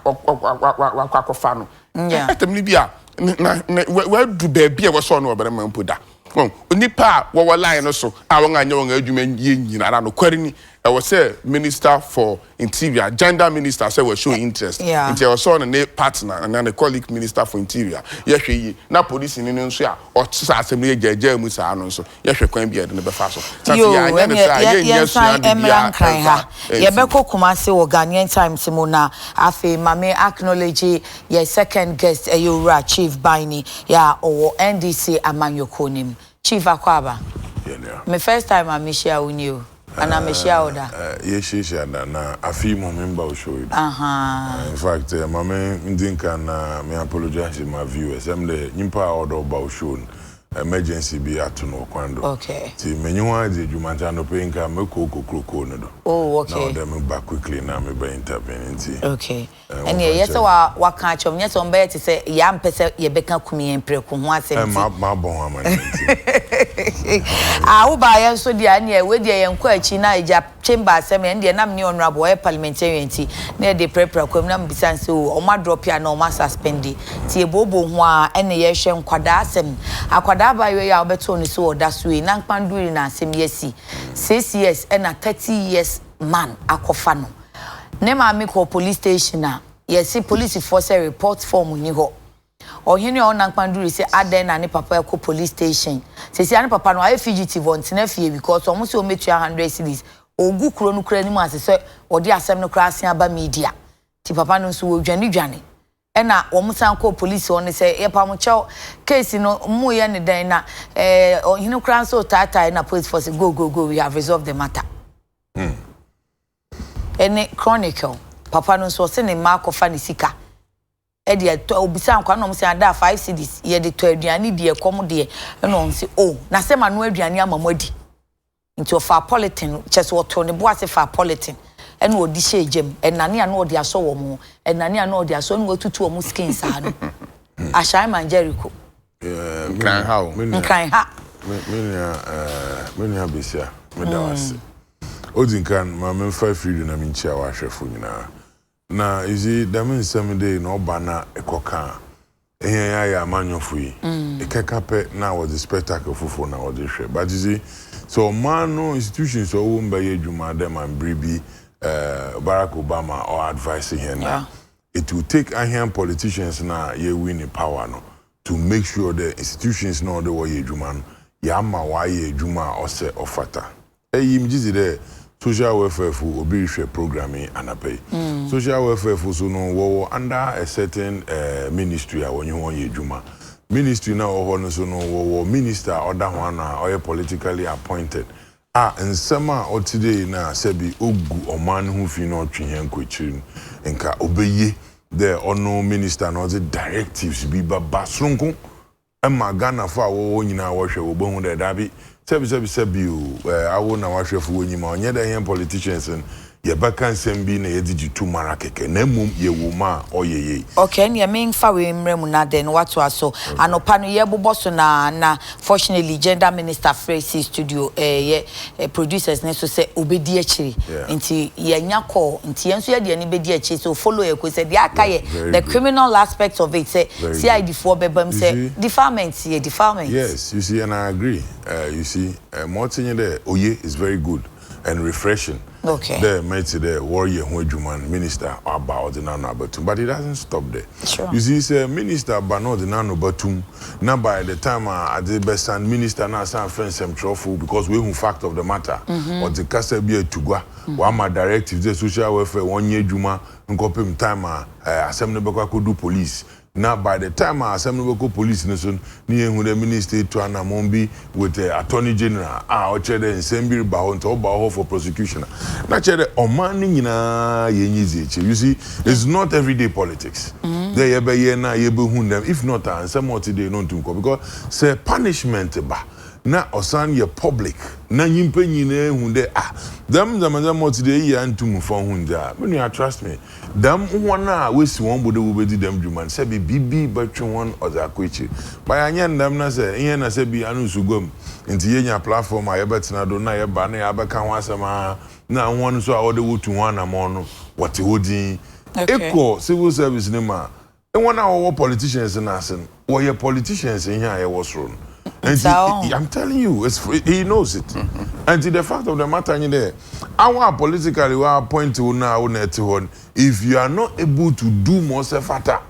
akofa no etemni bia na we du ba bia we so no obere man poda nipa wo line no so a won anya won adwuma ye nyina no kwari ni I was say minister for interior, gender minister say we show interest. Until I was on a partner and then a colleague minister for interior. Yes, we na police in Indonesia or assembly jeje musa anonso. Yes, we can be at the befaso. Yes, Emran Kraiha. Yebeko Kumasi or Ghanaian Times Simona Afe Mame acknowledge your second guest Ayura Chief Baini ya or NDC Amanyokonim. Chief Akwaba. My first time I miss you with you. And I'm a shareholder. Yes, na a few more members show it. In fact, my main think and may apologize to my viewers. I'm the Nimpa order about shown emergency be at no quando. Okay. See, many ones did you manage no paying come a cocoa. Oh, okay. Now them back quickly now, me by intervening. Okay. And yes, what catch of yes on bed to say, Yam Pesa, ye become kumi and prekum once and my bon. I will buy so the anya with the China chamber semi and the Nam Neon Rabo parliamentarian near the prepracum number so or my drop ya no mass suspendi. Tia Bobo Hua and the Yashem Quadasem. A quadaba way Albertoni so that's way Nankman doing na same yesi 6 years and a 30 years man akofano. Nema amiko police station na yesi police force report form ni ho. Or you know Nankman say aden na ni papa ko police station. Say ani papa no aye fugitive on tenafie because almost o metu 100 cities. Ogu kuro no kura ni mu ase say odi asem no kura asen aba media. Ti papa no so dwane. Ena omusan ko police on say ye pa mo chew case no mu ye ne den na you know kura so tata na police force go we have resolved the matter. Ene chronicle papa no so se ne ma kofa ne sika e de obisa nkwa no mse ada 5 cities ye de to aduane de ekom de eno on se oh na se ma no aduane amamadi nti ofa politin cheso to ne bo ase fa politin eno odi shegem enane anu odi aso wo mo enane anu odi aso no tutu wo mo skin sa no ashai manjerico nkran ha menya besia me da wase Odinkan, my men 5 freedom na minchia wa hwefo nyina. Na izi damin some day no bana ekoka. Ehia ya amanyofo yi. Ekeka pe na was the spectacle fufo na was the hwe. But you see, so man no institutions so wo mba ye dwuma dem and bribi Barack Obama or advising him. Yeah. It will take Ahian politicians na ye win in power no to make sure the institutions know the way ye dwuma no. Ya ma wa ye dwuma ose ofata. Eyim jizi de social welfare for obi programming anapay. Social welfare for so no wo under a certain ministry a won you juma. Ministry na wo so no wo minister other one or politically appointed. Nsema o today na sebi ogu oman hu fi no twen kwachirim. Nka obeye the ono minister no the directives bi baba sonko. Emma Ghana fa wo nyina wo hwe wo bohu de dabi sebi I won't know what you for when you man. Yet, politicians and ye baka nsem bi na ye digi tu mara keke na mum ye woma oyeye. Okay, and me fa we mremu na den what was so anopa no ye bobo so na fortunately gender minister Free studio producers ne so say obedi akiri nti ye nya call nti yenso ye de ni bedi akiri so follow ye ko say the akaye the criminal aspect of it say CID4 bebam say defilement ye defilement. Yes, you see, and I agree. You see, Martin there oye is very good and refreshing. Okay. The mate the warrior human minister about the nano batum, but it doesn't stop there. Sure. You see, say minister bano the nano batum. Now by the time I did best and minister now some friends some trophy because we fact of the matter or the castle be to go. One my directive the social welfare 1 year juma and time assembly could do police. Now, by the time our assembly police nation, near who the minister to Anamombi with the attorney general, or check the assembly bound to bow for prosecution. Naturally, Omani you see, it's not everyday politics. They ever them, if not, and some more today, not to because say punishment ba. Na osan ye public na nyimpa nyine hunde dam zamazamo today ya ntum fo hunda me you trust me dam wona we si won bode wo bedi dam djuman se bi bibi batwe won ozakochi ba anya ndam na se ihe na se bi anu sugom nti ye nya platform a ye betina do na ye ba na ya beka ho asema na won so a wode wotu ho anamo no wote hodin eko civil service ne ma e wona wo politicians na asen wo ye politicians here a ye was run. And I'm telling you, he knows it. And the fact of the matter, our politically we are point to now if you are not able to do more self-attack,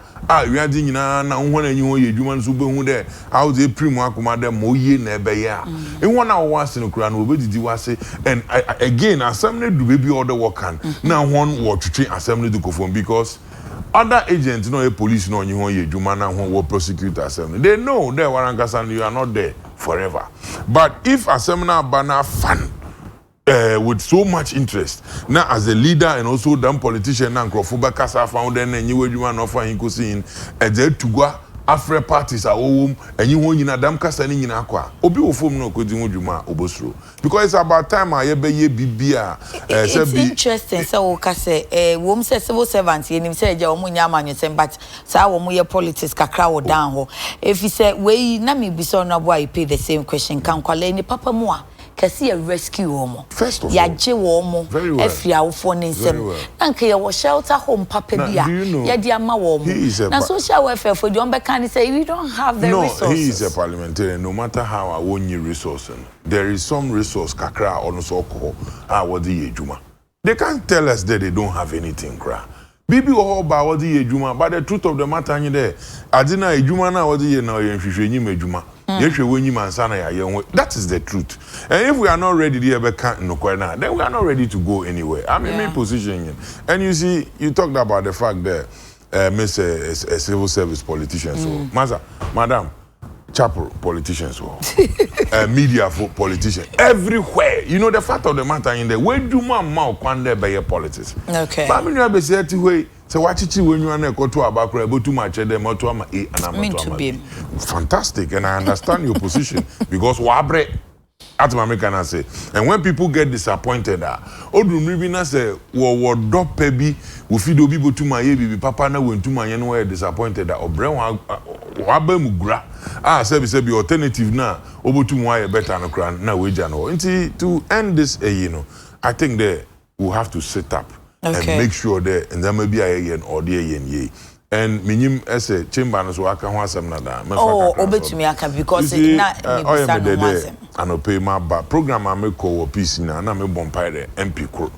we are doing na one and you human super who there, how they primo commander moye nebeya. And one hour once in the crown will be the say, and again, assembly do baby order work can now one war to train assembly to conform because other agents, no police, no you Jumana who will prosecute assembly. They know they Warangasan, you are not there forever. But if a seminar banner fun with so much interest, now as a leader and also damn politician and Krofuba Kasa found then and you were Juman offer in Kusin, and there to go after parties are home and you want in a damn Casani in Aqua. Obi Ofum no Kojuma Obosro. Because it's about time I ever ye bibia. It's interesting. So, Kase, woman says civil servants, and him said, Jamunya man, but Sawamuya politics kakra down. If he said, we nami be so no boy pay the same question, can call any papa more. Kasi a rescue homo. First of all, ya je womo. Very well. If ya phone in sem. Nanke ya shelter home papa dia. Ya dia ma womo. Na social welfare for the can say we don't have the resources. No, he is a parliamentarian. No matter how I won you resources, there is some resource kakra or no so what the juma. They can't tell us that they don't have anything kra. Bibi ho ba what the juma, but the truth of the matter in there. Adina juma na what the na yen hwehwe nyi majuma. That is the truth. And if we are not ready to then we are not ready to go anywhere. I'm in my position. And you see, you talked about the fact that Miss a civil service politician. So, Madam, chapel politicians, media for politicians, everywhere. You know the fact of the matter in there. Where do my mouth kwande by politics? Okay. But I mean, you have said to so what you when you are go to about too much them to am and I'm fantastic, and I understand your position because wabre at my can say. And when people get disappointed, Odumribina say wo do pebi wo fi do bibo to my baby papa na when to my no disappointed that obre wabe mugura say be alternative na obotu mo better no kran na we jano. To end this I think that we have to set up and make sure that and there may be a yen or dear yen. And minim as a chamber so I can want some nada. Oh, obetumi aka because na and pay my program I make call peace na me bompire MP kro.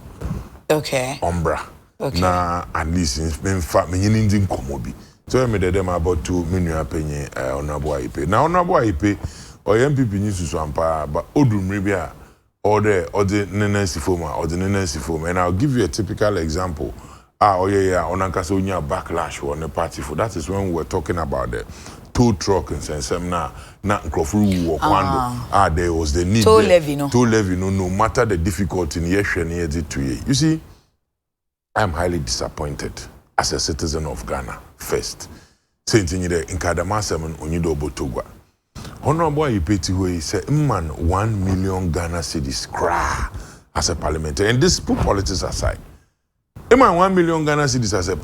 Okay. Umbra. Okay. Na at least in fact me ndin komobi. So me dey them about 2 million penny honorable IP. Now honorable IP or MPP ni susu ampa but odumri bia or the nenensi former or the nenensi former. And I'll give you a typical example. Onankasa onya backlash on the party for that is when we were talking about the tow truck and some na nkrofuru wo kwando. There was the need tow levy no matter the difficulty in you see, I'm highly disappointed as a citizen of Ghana first. Saying in Kadamasemen Onido Botogwa. Honorable Ipeti say man 1 million Ghana cedis cry as a parliamentarian. And this put politics aside. Ema 1 million Ghana cedis as a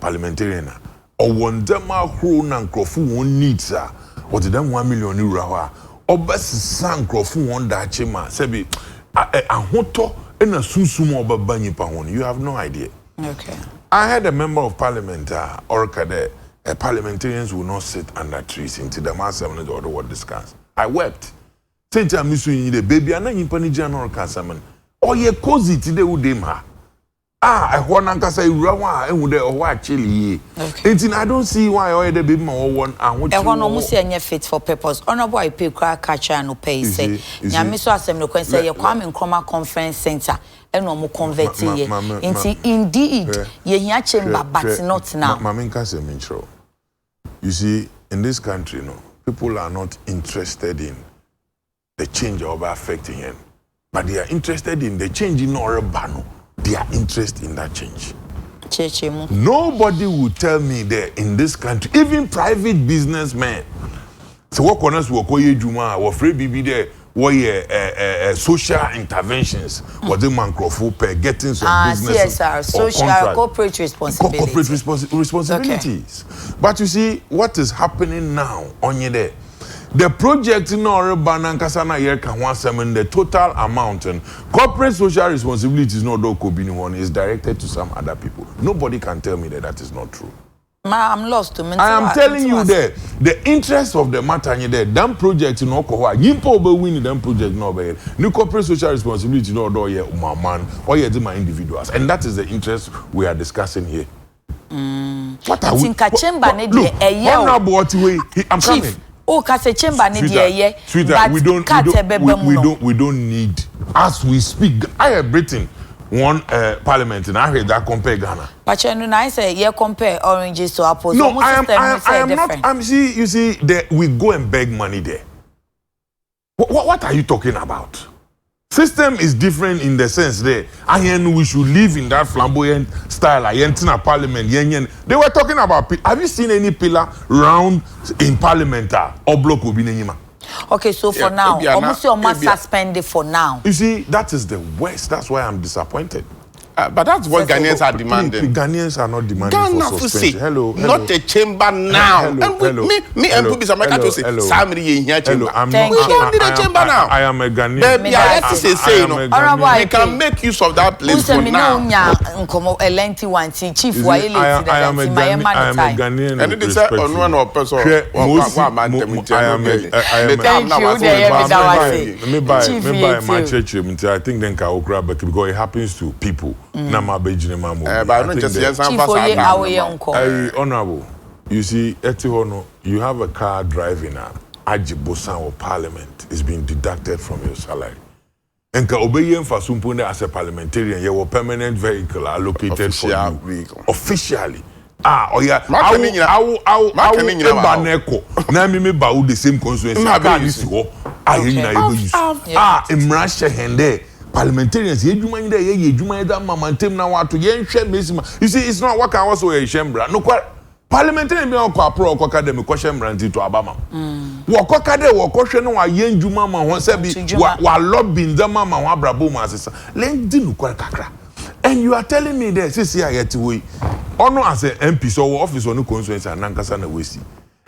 parliamentarian. Or one dema crow and crofu won needs or the 1 million euro. Or best sang crofu won that chema. Sebi a hoto and a susumo babani pahon. You have no idea. Okay. I had a member of parliament, Orkade, parliamentarians will not sit under trees until the master of the order was discussed. I wept. Since I'm missing the baby, and then you punish general Casaman. Or ye cozy today with them. I want to say, Rawa, and would they watch chili. Okay. I don't see why I the baby more one and what I want almost say fit for purpose. Honorable, I pay catcher and pay say. Yamiso Assembly can say, you come in Chroma Conference Center. And no more convert into indeed ye chamber, but not now. You see, in this country, no, people are not interested in the change of affecting him, but they are interested in the change in Orabano. They are interested in that change. Nobody will tell me that in this country, even private businessmen. So what corners will call you Juma or free BB there? What social interventions? What the man per getting some business CSR, social corporate responsibilities. Corporate responsibilities. Okay. But you see what is happening now on you there. The project in Oreban Kasana Yerka 17, the total amount and corporate social responsibilities no do one is directed to some other people. Nobody can tell me that that is not true. I'm lost to me. I am telling you that the interest of the matter in there, damn project in Okowa, Yimpo be winning them project no be. New corporate social responsibility no do ye man or ye my individuals, and that is the interest we are discussing here. What are we? Look, honorable what way? I'm coming. Oh, kase chamber ne dey sweetheart, we don't need as we speak. I have written one parliament and I heard that compare Ghana. But you know, I say you compare oranges to apples. No, I am not. I'm see. You see, that we go and beg money there. What are you talking about? System is different in the sense that we should live in that flamboyant style. Parliament. They were talking about. Have you seen any pillar round in parliament or block will Okay, so for now, almost your must suspend it for now. You see, that is the worst. That's why I'm disappointed. But that's what Ghanaians are demanding. Ghanaians are not demanding for suspension. Hello. Not a chamber now. Me and Pubis America to say, Samri in here chamber. We don't need a chamber now. I am a Ghanaian. Baby, I have to say, we can make use of that place for now. A lengthy one, chief, I am a Ghanaian. And it is on one or person. My church, I think then because it happens to people. But honorable, you see, you have a car driving Ajibosan or parliament is being deducted from your salary. And ka obey for Sumpune as a parliamentarian, you have a permanent vehicle allocated for you. Officially. I the same constituency. Parliamentarians, you see, it's not what I was a shembra. No, parliamentarian be on pro academy question brandy to Abama. Wakokade, Wakoshan, or Yen Jumama, one said, while lobbying the mama, Wabraboma, Len Dinukakra. And you are telling me that, since I get away, honor as an MP, so office on no constituency and Nankasana Wesi.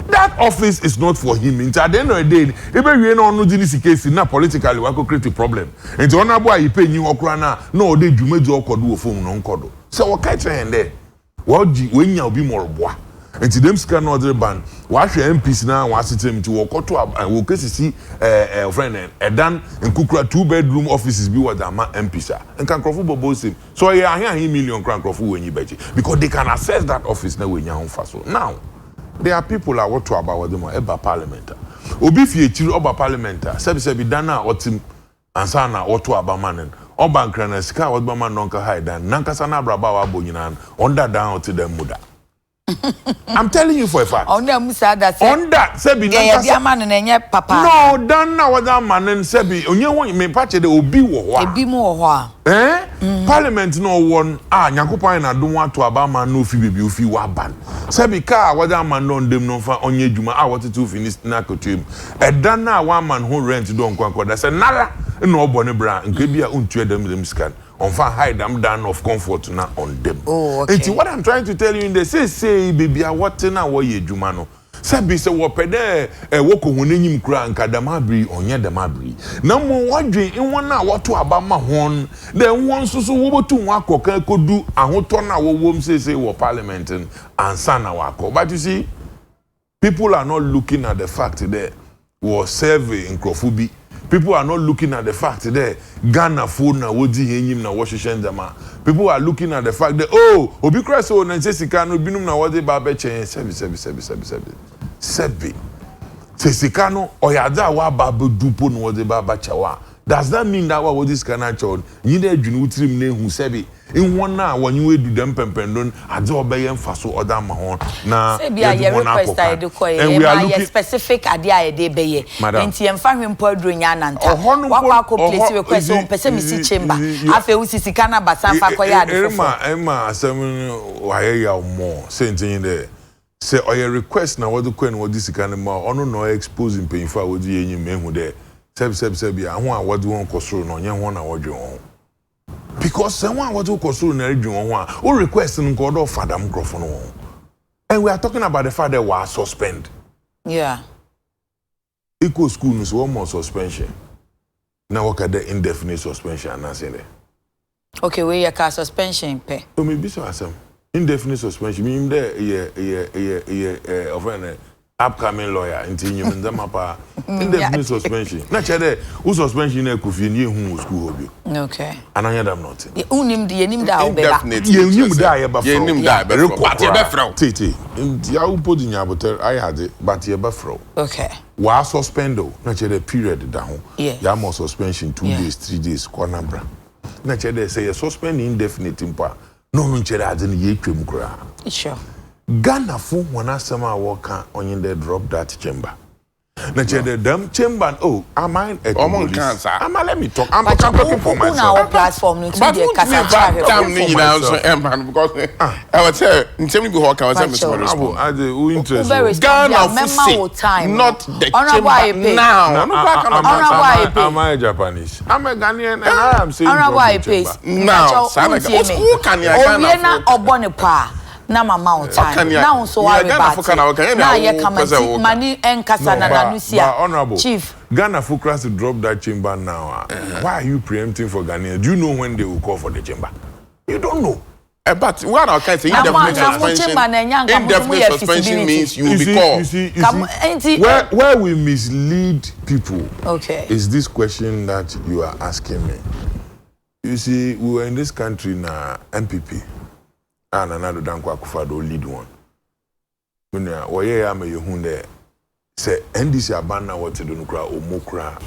That office is not for him. At the end of the day, even you know no this case in politically we could create a problem. And to honorable you pay youokrana no they do me do do phone no kodo. So what catch and there. What when you be more boy. And to them scan other ban. What MPs now was it to walk to and we can see friend and dan and Kukra 2-bedroom offices be what the MPs are. And can Crawford both him. So yeah, I hear million crown Crawford when you bet because they can access that office now when you're home fast. Now there are people that want to about them about parliament. Obi fi echiri oba parliament. Sebi dana otim ansana oto abamanen. Oba nkrana sika odbama nonka hide nankasa na braba wa bonyina under down to them muda. I'm telling you for a fact. Under musa that sebi nankasa man nenye papa. No, dana wada manen sebi onye won me pache de obi wo ho. Ebi mu wo ho. Parliament no one nyankopon na do want to abama no fi bebi ofi wa ban sebi ka wada man no ndem no fa onye djuma what to finish na kotum eda na one man who rent do nkwanko da se nara na obo ne bra nke bia untu dem scan on fa hide them down of comfort na on them. Oh, okay. And what I'm trying to tell you in the say baby what na wo ye djuma no sabi se wo pede woko honenyim kura nkadamabri onye damabri na mo wadwen enwon na woto abama hon den won soso wo botu nwa akoka kodu ahoto na wo wom say wo parliament ansa na wako. But you see, people are not looking at the fact that we serve in Krofubi. People are not looking at the fact that Ghana phone na wodi henyim na washishen jama. People are looking at the fact that obi krese o na sika no binum na wodi ba be chen sebi sika no oyada wa ba be dupo no wodi ba chawa. Does that mean that what this can child you dey dwunu utrim na hu sebi in one na wanyi we do dem pempendon ade obeye mfaso oda ma ho na sebi a ye request I do koye and we are looking specific ade a dey beye enti emfa hwempo aduro nya nanta wakwa ko place request on pese mi si chamber afa wu sika na basan fa koye ade fofo ema asem waye ya mo sentin there say oye request na wodi ko na wodi sika na ma ono no expose mpemfa wodi yenyim mehu there sebi ahun a wodi won kosoro no nye ho na wodwe won because someone wodi kosoro na redwe won ho a o request nko do fada microphone won and we are talking about the fact that we are suspend equal school no so one more suspension na work at the indefinite suspension and say there okay we your car suspension pe o me bi so asem indefinite suspension mean there offend upcoming lawyer until you mapa indefinite suspension na chere u suspension na ekofie ni ehun school hobio okay ananya dam not unim de yenim da obeba yenim da ye ba yenim da be but ye be fro tete ya u podi nya boter I had but ye be fro okay wa suspendo na chere period da ho ya mo suspension 2 days 3 days kwa nambra na chere say ye suspend indefinite mpa no chere ade ne ye twem kura sure Ghana fu wana sama woka onye they drop that chamber. Na chere them chamber am I cancer? Let me talk. I'm talking for myself. Our platform no to the Kasachare. Damn me now because I would say in terms of how can I say I do interest. Ghana fu time. Not the chamber now. Am I Japanese? I'm a Ghanaian and I am saying now. Who can you Ghana for? Na mama o time now so I na ye come mani enkasa na nanusia chief Ghana for class to drop that chamber now. Why are you preempting for Ghana? Do you know when they will call for the chamber? You don't know. But what I can say indefinite suspension means you will be called. Where we mislead people is this question that you are asking me. You see, we were in this country now, MPP. And another Danko Akufado lead one. When you are me hunde say NDC abana what to do nukra o mokra.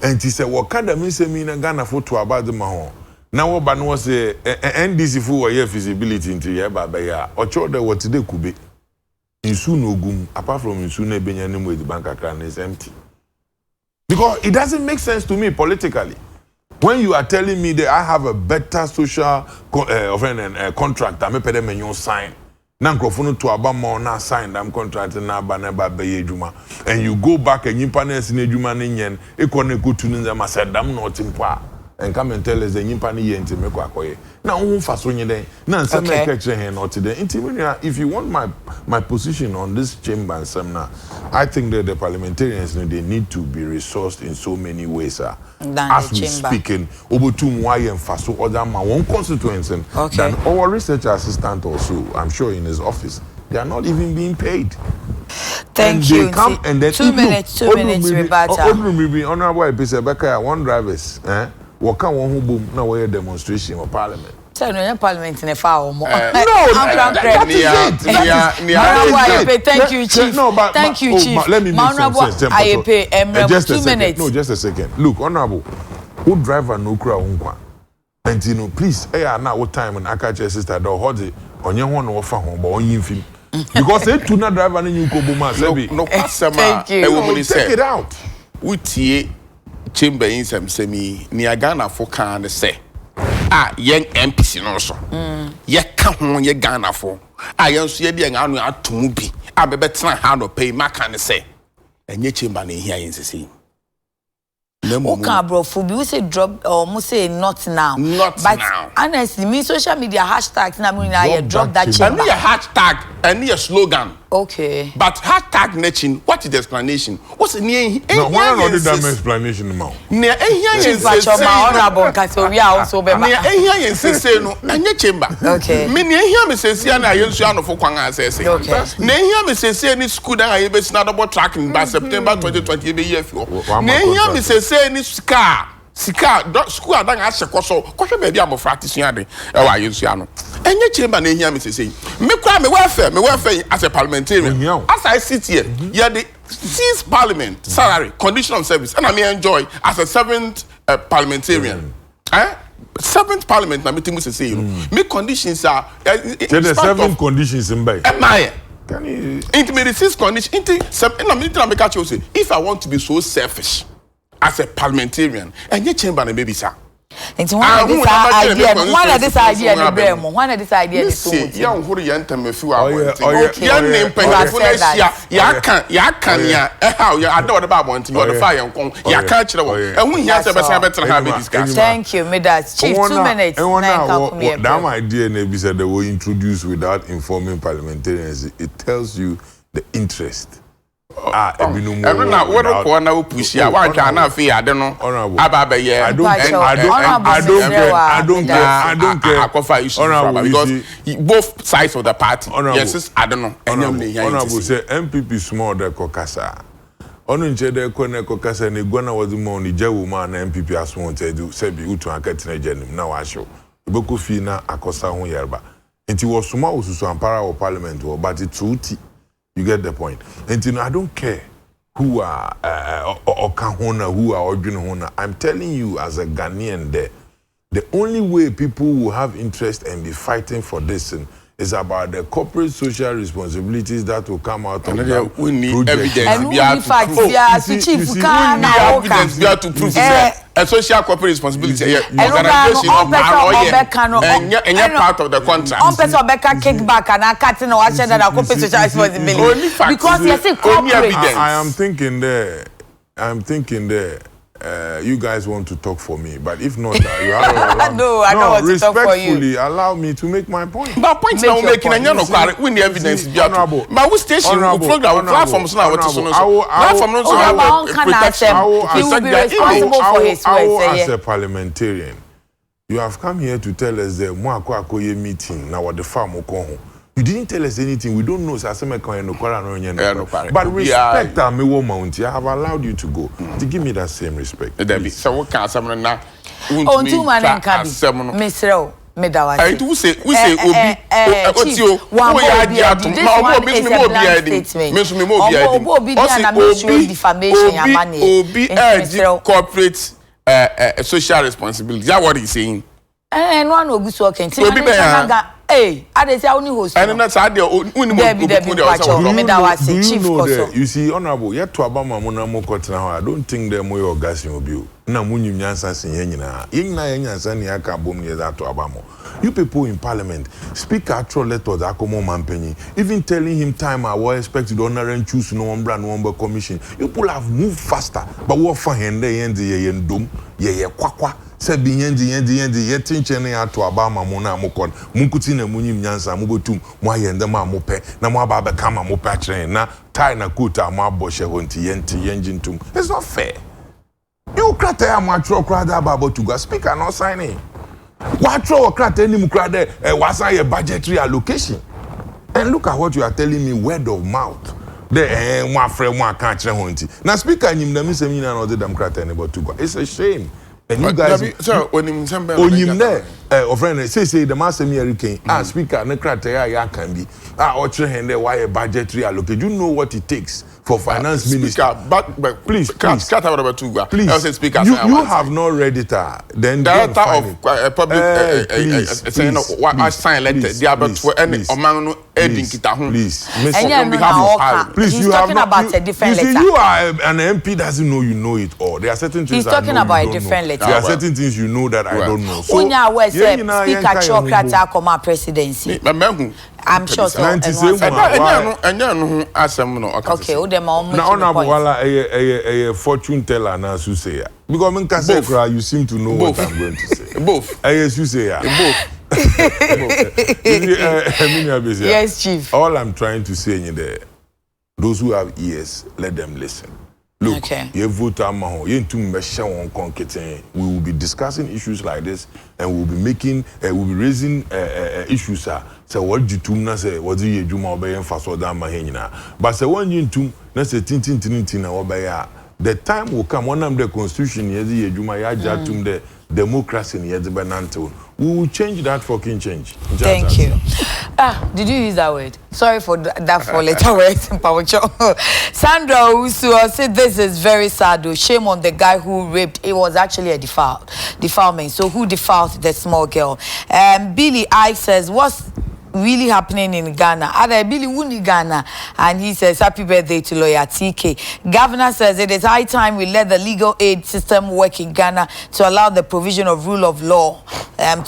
And he said what kind of mean say me na Ghana for to about the mahon. Now what ban was say NDC for your feasibility into your baba ya or chode what today could be. Insu no gum apart from insu ne benyanim with the bank account is empty. Because it doesn't make sense to me politically. When you are telling me that I have a better social contract, I'm a pedemenion sign. Nankrofono to abama na sign that contract na baneba beye juma. And you go back and you panes in juma ninyen, ekone go to ninja masadam not impa. And come and tell us the yimpani yenti meko akoye. Now fasonye den. Na some catch not today. If you want my position on this chamber and seminar, I think that the parliamentarians they need to be resourced in so many ways, as we speaking, Obotum Waye Faso other ma one constituency than our research assistant also, I'm sure in his office, they are not even being paid. Thank you. They come and then 2 minutes, Rebata. Honorable one drivers, waka one who boom now we demonstration of parliament. So no parliament in a foul more. No, thank you, Chief. Thank you, Chief. Let me make sense. I pay just 2 minutes. No, just a second. Look, honorable, who driver no crowd unkwa. And you know, please, now what time when I catch your sister do hold it on your one offer home but on you film. Because they do not drive and you go boom. No, thank you. Take it out. We tie chamber in some semi Niagara for can say. young MPC no so ye ka ho ye Ghana for yen so ye de anu atomu bi be betra hand or pay maka ne say enye chamber na hia yen sese Okay, bro, for we say drop or must say not now. Not but now. Honestly, me social media hashtags na me na drop that chamber. And a hashtag and a slogan. Okay. But hashtag netching, what is the explanation? What's the name? No, why not the damn explanation now? Near honorable Katoria also be near here say no, and your chamber. Okay. Many here me say Siana Yunsiano for Kwanga says. Okay. Near here me say any school that I be snadable tracking by September 2020 year. Near here me say any scar. Sika school adan ahye koso baby am practice yan de e wa Yunsiano. Enye chamber na here me say me kwa me welfare as a parliamentarian. As I sit here, yeah the 6th parliament salary condition of service and I may enjoy as a 7th parliamentarian. 7th parliament na meeting must say me conditions are the 7 conditions in by can you intimate 6 condition if I want to be so selfish as a parliamentarian and your chamber and baby sir. And one of this idea the bremo. One of this idea is so much. Young who yantem few hours. Your name ya can how you are not about wanting you the fire ya can't and we have better have discussed. Thank you, Midas. Chief 2 minutes. That idea maybe said they were introduced without informing parliamentarians. It tells you the interest. Every now what corner push here. Why can't I feel I don't know. I don't care. Because both sides of the party. Yes, I don't know. Honorable say MPP small the kokasa. Onu nche de kone kokasa ne gwana wadi mo ni jawu ma na MPP aswon te do se bi utu akati na jenim na wa show. Iboko fi na akosa ho yerba. Nti wo suma osusu ampara wo parliament wo but it's uti. You get the point. And you know, I don't care who are Okahona, who are Ojunahona. I'm telling you, as a Ghanaian, there, the only way people will have interest and be fighting for this is about the corporate social responsibilities that will come out of that. We need evidence. And we need facts. We need evidence. We have to prove a social corporate responsibility. Organization of and you're part of the contract. On person Becca kickback and I cutting or watching that corporate social responsibility. Because you see corporate. I'm thinking there. You guys want to talk for me, but if not, you have no, I don't want to talk for you. Respectfully, allow me to make my point. But point now making and you're not we need evidence. But we station program platforms now. Platform not protection. He will be responsible for his words. As a parliamentarian, you have come here to tell us that Mwako meeting now what the farm will. You didn't tell us anything. We don't know. But respect our Mount. I have allowed you to go. To give me that same respect. So what can someone now? On 2 man and Kabi. Mr. Medawa. I do say, we say, what's you? One corporate social responsibility. That's what he's saying. And one will be so hey, I dey say only host. And that's how they do you know that? You see, honorable, yet to Obama Monamo Cotton, I don't think they're more orgasm will be. Now, when you answer, you people in parliament speak actual letters, Akomo Mampenny, even telling him time I was expected to honor and choose no one brand number commission. You people have moved faster, but what for him, they end the dum, ye kwakwa. Said the yendi yetin chene ato abama mona mokon munkuti na munyim nyansa mubotum mo ayende ma mope na mo aba beka ma mope akire na tie na kuta mo aboshe honti yenjintum. It's not fair. You krata ya matro krada babo to go speaker no signing. Watro krata ni mukrade wasa ye budgetary allocation. And look at what you are telling me, word of mouth. The one friend one can't chire honti. Na speaker nyim na mi se mi na no de dem krata anybody to go. It's a shame. And you guys, when him friend say the master me hurricane. Speaker, ne criteria ya can be. Why a budgetary allocate. You know what it takes for finance minister. But please, cut out about two. Please, I say speaker. You have not read it. Then director of public saying what I signed letter. They are but any among ending kita home. Please, please, you have not about a different letter. You are an MP doesn't know you know it all. There are certain things he's talking about a different letter. There are certain things you know that I don't know. So Unya we say speaker Chokrata come presidency. I'm sure so. Okay, a fortune teller now to say. Because you seem to know what I'm going to say. Both. Yes, you say both. Yes, Chief. All I'm trying to say in there, those who have ears, let them listen. Look, we will be discussing issues like this, and we'll be making, we'll be raising issues. So what you do now? Say what do you do? More by emphasis on that mahina. But say one you do, na say tin. The time will come. One of the constitution yezi yejuma ya jatum the democracy yezi bananto. We will change that fucking change. Thank you. Did you use that word? Sorry for that four-letter word. Sandra Usu said this is very sad. Shame on the guy who raped. It was actually a defilement. So who defiled the small girl? Billy I says, what's really happening in Ghana? Ada Billy Wuni Ghana, and he says happy birthday to lawyer TK. Governor says it is high time we let the legal aid system work in Ghana to allow the provision of rule of law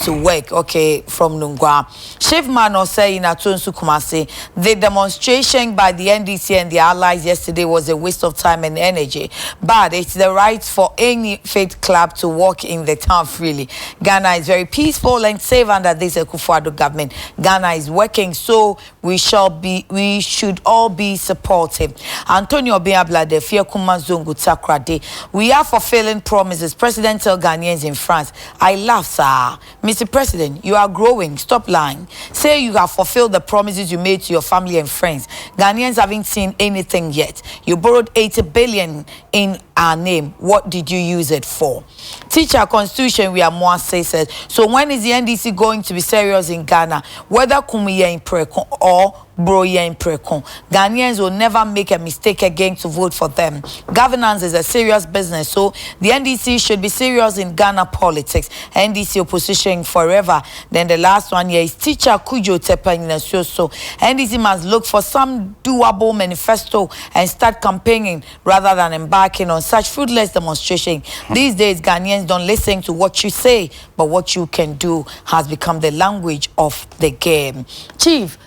to work. Okay, from Nungwa. Chief Mano saying at Tunsu Kumasi, the demonstration by the NDC and the allies yesterday was a waste of time and energy, but it's the right for any faith club to walk in the town freely. Ghana is very peaceful and safe under this Akufo-Addo government. Ghana is working, so we should all be supportive. Antonio Biabla, Fia Kumazungu Takrade. We are fulfilling promises. President tell Ghanaians in France, I laugh, sir. Mr. President, you are growing. Stop lying. Say you have fulfilled the promises you made to your family and friends. Ghanaians haven't seen anything yet. You borrowed 80 billion in our name. What did you use it for? Teacher Constitution, we are more says. So when is the NDC going to be serious in Ghana? Whether Kumuye in Prekon or Broye in Prekon, Ghanaians will never make a mistake again to vote for them. Governance is a serious business, so the NDC should be serious in Ghana politics. NDC opposition forever. Then the last one here is Teacher Kujo Tepanyina so NDC must look for some doable manifesto and start campaigning rather than embarking on such fruitless demonstration. These days, Ghanaians don't listen to what you say, but what you can do has become the language of the game. Chief,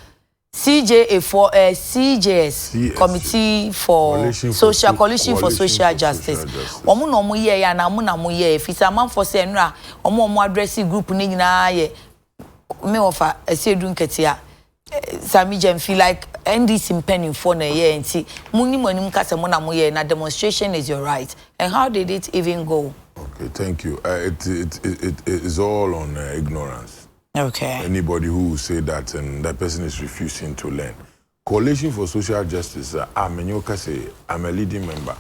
CJS Committee for Coalition for Social Justice. Omo no mo ye ya na mo na mo ye fisa man for say nra omo address group ni nyina ye me offer esedu nketia Sami Jem feel like NDC impending for na ye enti muni monim kase mo na mo ye na demonstration is your right. And how did it even go? Okay, thank you. It is all on ignorance. Okay. Anybody who will say that and that person is refusing to learn. Coalition for Social Justice, I'm a leading member.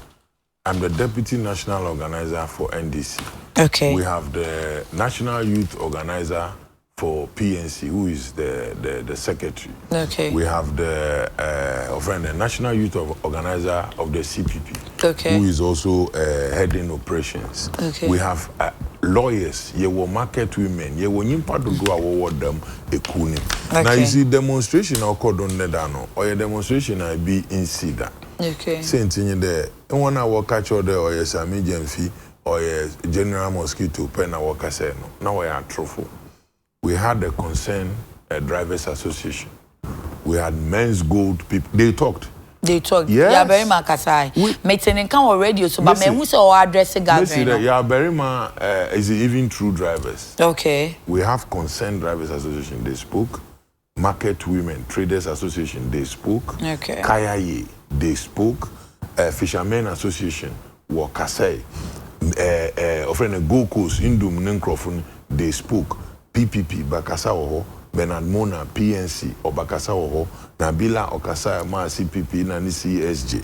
I'm the Deputy National Organizer for NDC. Okay. We have the National Youth Organizer for PNC, who is the secretary. Okay. We have the National Youth Organizer of the CPP, okay, who is also heading operations. Okay. We have lawyers, ye will market women, ye will nimpa to go award them a kuni. Okay. Now you see demonstration or cordon nedano or a demonstration I be in Cedar. Okay. Same thing there. And when I walk catch order or a Sami Gemfi or a General Mosquito pen I walk say no. Now we are truthful. We had the concern drivers association. We had men's gold people. They talked. Yes. Yeah, very makasai. Meeting can already so but me who say address government. Yeah, very is even true drivers. Okay. We have concerned drivers association. They spoke. Market women traders association. They spoke. Okay. Kayaye. They spoke. Fishermen association. Wakasai. Offering Gold Coast Indum Nenkrofun. They spoke. PPP Bakasa Oho, Bernard Mona PNC or Bakasa Oho, Nabila Okasa Ma CPP Nani CSJ.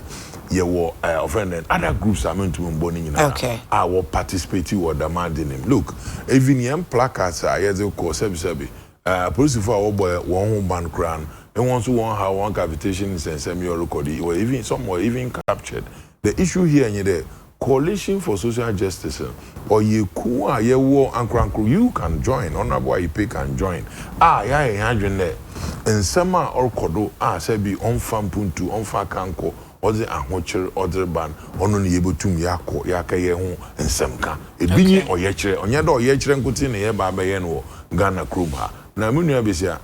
Ye were offended other groups are meant to be born in our participating or demanding him. Look, even young placards are yes of course police for our boy one home ban crown and once one have one cavitation and semi recorded, or even some were even captured. The issue here in the coalition for social justice, or you kuwa ye war and crankle, you can join. Honorable IP can join. Yeah, there. And summer or kodo, say be on farm puntu, on far kanko, or the ahocher, or the ban, only able to yako, yakaye home, and semka. It be or yetche, on yado yetche and kutin, ye babayeno, Ghana Kruba. Na munya besia,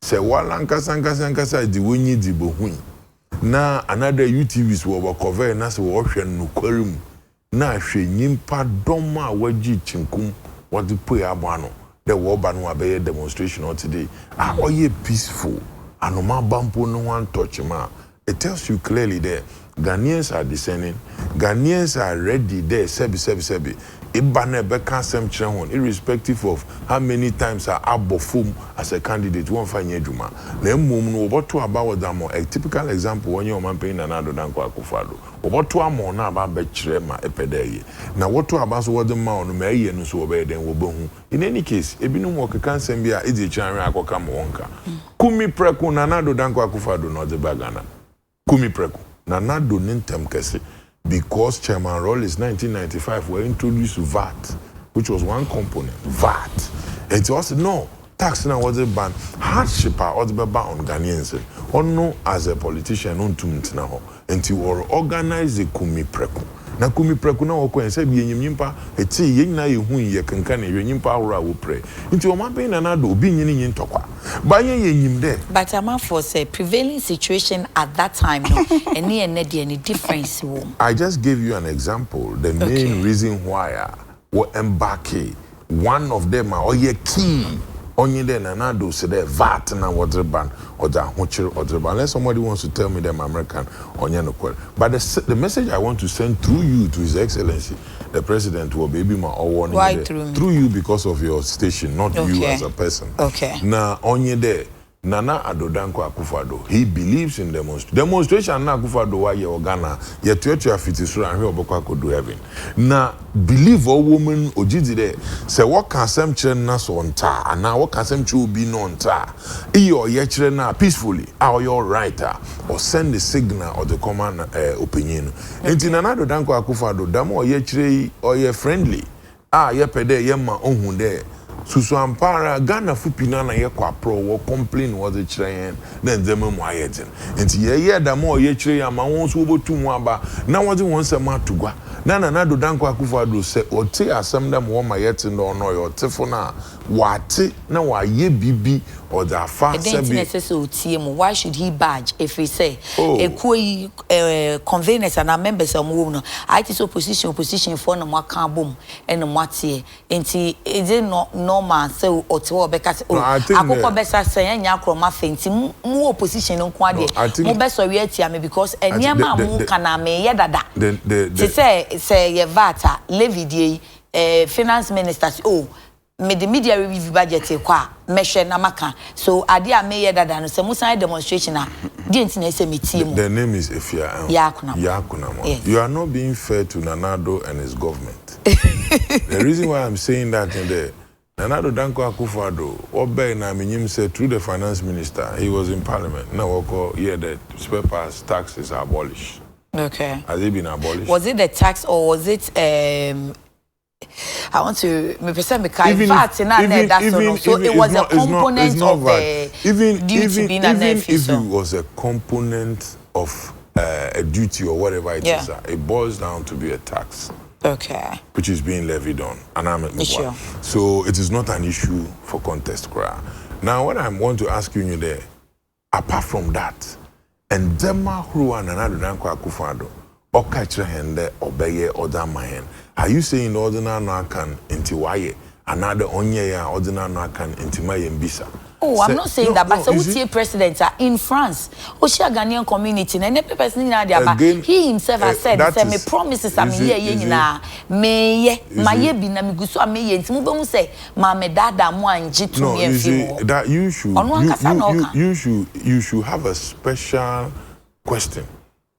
say walanka sanka di winyi di bohui. Na another UTVs were cover na se wo hwe no kwarim na hwe nyimpa dom a waji chinkum what the pay abano the wo ba no abeye demonstration or today oye peaceful anoma bampo no one touch ma. It tells you clearly there Ghanaians are discerning, Ghanaians are ready there sebi Ibane beka sem chire irrespective of how many times are abofum as a candidate won fanye djuma na mmom no oboto about them a typical example when you man paying Nana-Addo Dankwa Akufo-Addo oboto amon na aba be chire ma epedeye na woto aba so wode ma no meye no so obe den wobehu. In any case ebinum okeka nsem bia edi chiranwe akoka mo wonka kumi preku Nana-Addo Dankwa Akufo-Addo no de bagana kumi preku Nana-Addo nintem kese. Because Chairman Rawlings 1995 were introduced to VAT, which was one component, VAT. And it was no tax now was a ban, hardship was a ban on Ghanaians. Or no, as a politician, on to now, until we organize the Kumi Preku. Na Kumi Preku na wako and say be nyimpa eti yenya yehu ye kankan ye nyimpa awra wo pre nti o man pay Nana-Addo obi nyini nyin tokwa ba ye nyim de. But I'm for say prevailing situation at that time no any difference. I just gave you an example, the main reason why we embark one of them are ye key only then Nana-Addo said VAT na water ban or the hochir or the ban. Unless somebody wants to tell me them American on no. But the message I want to send through you to His Excellency, the President will be my warning. Why through you because of your station, not you as a person. Okay. Now only there. Nana-Addo Dankwa Akufo-Addo, he believes in demonstration. Na Akufo-Addo wa ye Ghana, ye tuetu afitisu and he obokwa could do heaven. Na believe a woman ojidi de say what can some children na so onta, and now what can some children be no onta. Iyo ye children na peacefully, or your writer, or send the signal or the command opinion. Enti Nana-Addo Dankwa Akufo-Addo, damo ye children or ye friendly. Ye pede ye ma onhu de. Susu ampara Ghana fupina na ye kwa pro wo complain was a train then them mo ayetin enti ye da mo ye chire ya ma won so obotu mu aba na wodi won se ma tugwa na Nana-Addo Dankwa Akufo-Addo se oti asem dem wo ma yetin no no yo tefo na wate na wa ye bibi or the fa se why should he badge if he say conveners and our members are moving I is opposition for no more carbon and no tie enti is it not normal so otiwo beka akoko besa say anya kroma fenti mu opposition nko ade mu beso we atia me because eniama mu kana me ye dada say ye vata levy die finance minister me the media review budget kwa meshe na maka so ade a me ye dada no se musan demonstration a di ntina se metie mu. The name is Efia Yakunamo. Yes. You are not being fair to Nana-Addo and his government. The reason why I'm saying that in there Nana-Addo Dankwa Akufo-Addo obey na minyim said through the finance minister he was in parliament now oko here that spare parts taxes are abolished. Okay. Has it been abolished? Was it the tax or was it I want to represent because VAT in that so it was a component of the duty being an if it was a component of a duty or whatever it is, it boils down to be a tax. Okay. Which is being levied on. And sure. So it is not an issue for contest. Now what I want to ask you there, apart from that, and Dema Hruwa Nana-Addo Dankwa Akufo-Addo, Okachre Hende Obeye Odamahen. Are you saying the ordinary no can intiwaye another onye ya ordinary no can intimaye mbisa? Oh, I'm not saying that, but so presidents are in France. Oshia Ghanaian community, and every person in there, he himself has said, "Me promises I'm here, na me my be na miguso me ye nti mo say ma me dada mo anje to me enfimo." That you should have a special question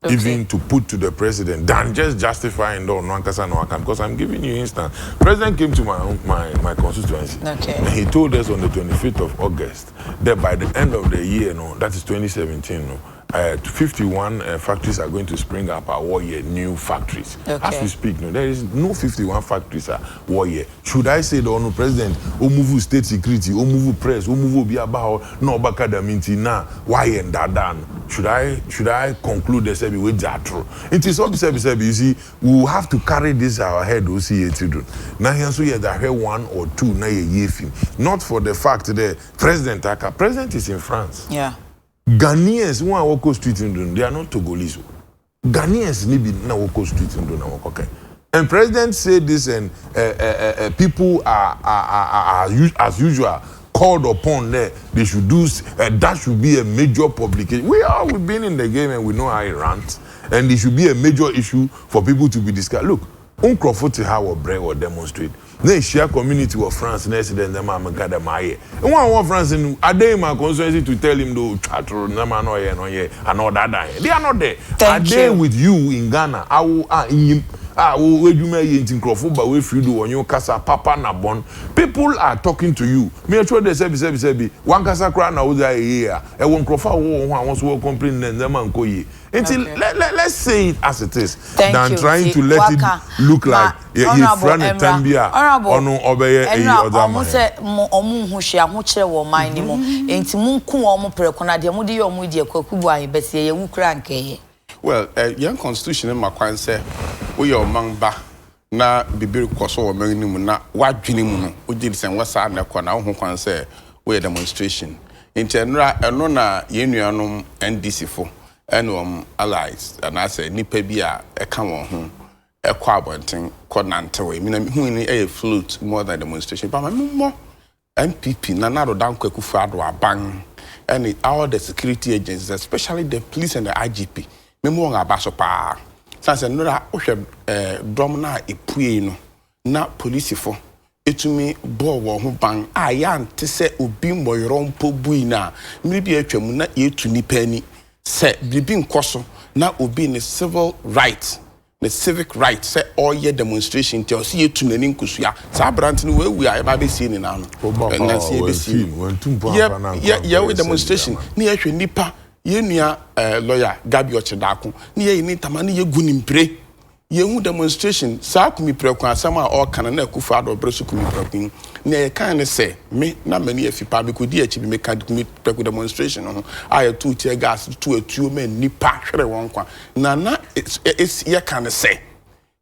even to put to the president than just justifying no Nankasa no account. Because I'm giving you instance. President came to my constituency. Okay. And he told us on the 25th of August that by the end of the year, that is 2017, 51 factories are going to spring up at Warrior, new factories. Okay. As we speak, there is no 51 factories at Warrior. Should I say the president, move state security, move press, move be about no bakadaminti na why and dadan? Should I conclude the sebi with Jatro? It is obviously you see, we will have to carry this our head to see it to do. Now here so that one or two na ye not for the fact that president is in France. Yeah. Ghanaians who are walk street in they are not Togolese. Ghanaians need be na walk street in okay. And president said this, and people are as usual called upon there. They should do that should be a major publication. We've been in the game and we know how it runs, and it should be a major issue for people to be discussed. Look, uncroft to how or break or demonstrate. They share community of France, and them I'm gather my and one France in a day my constituency to tell him to chat or no and all that. They are not there. Thank you. They with you in Ghana. I will in where you may in Crawford, but if you do on your casa, Papa Nabon, people are talking to you. Me sure they say, one casa crown out there here. I won't Crawford wants to complain them and koye. Until let's say it as it is. Than trying to let it look like you friend a Tambia or no obey other man. Say omu hushia huchre wo mind mo. Enti munku omu prekona de mu de omu de kwakubu ayi bese ye wukra nkeye. Well, young constitution in my kwan say we are among ba na bibiri kwaso o mani mu na wadwene mu no o gidi sen wasa na kwa na ho kwan say we demonstration. Internra eno na yenuanom NDC fo eno allies and I say nipa bi a e ka won ho e kwa abonten ko nantewe mi na hu ni e float more than demonstration but mo MPP na na do dan kwakufu ado aban and all the security agencies especially the police and the IGP memo nga baso pa sanse nora ohwe dom na epue no na police fo etumi bo wo ho ban aya ante se obi moyoro mpo bui na mmiri bi atwam na yetu nipa ani se bibi nkoso na obi ne civil right the civic right say all year demonstration tell see yetu nani nkusua sa brant ni we a ba be see ni na no na see be see yeah we demonstration ni ahwe nipa yenua lawyer Gabi Ochedako ni ye ni tamani ye gunimpre ye hu demonstration sa kumi preku asama o kana na akufa ado bresu kumi preku ni ye kan ne se me na mani afipa be kodi achi bi me kan kumi preku demonstration no aye tu tie gas tu atuo me nipa hwere won kwa na ye kan se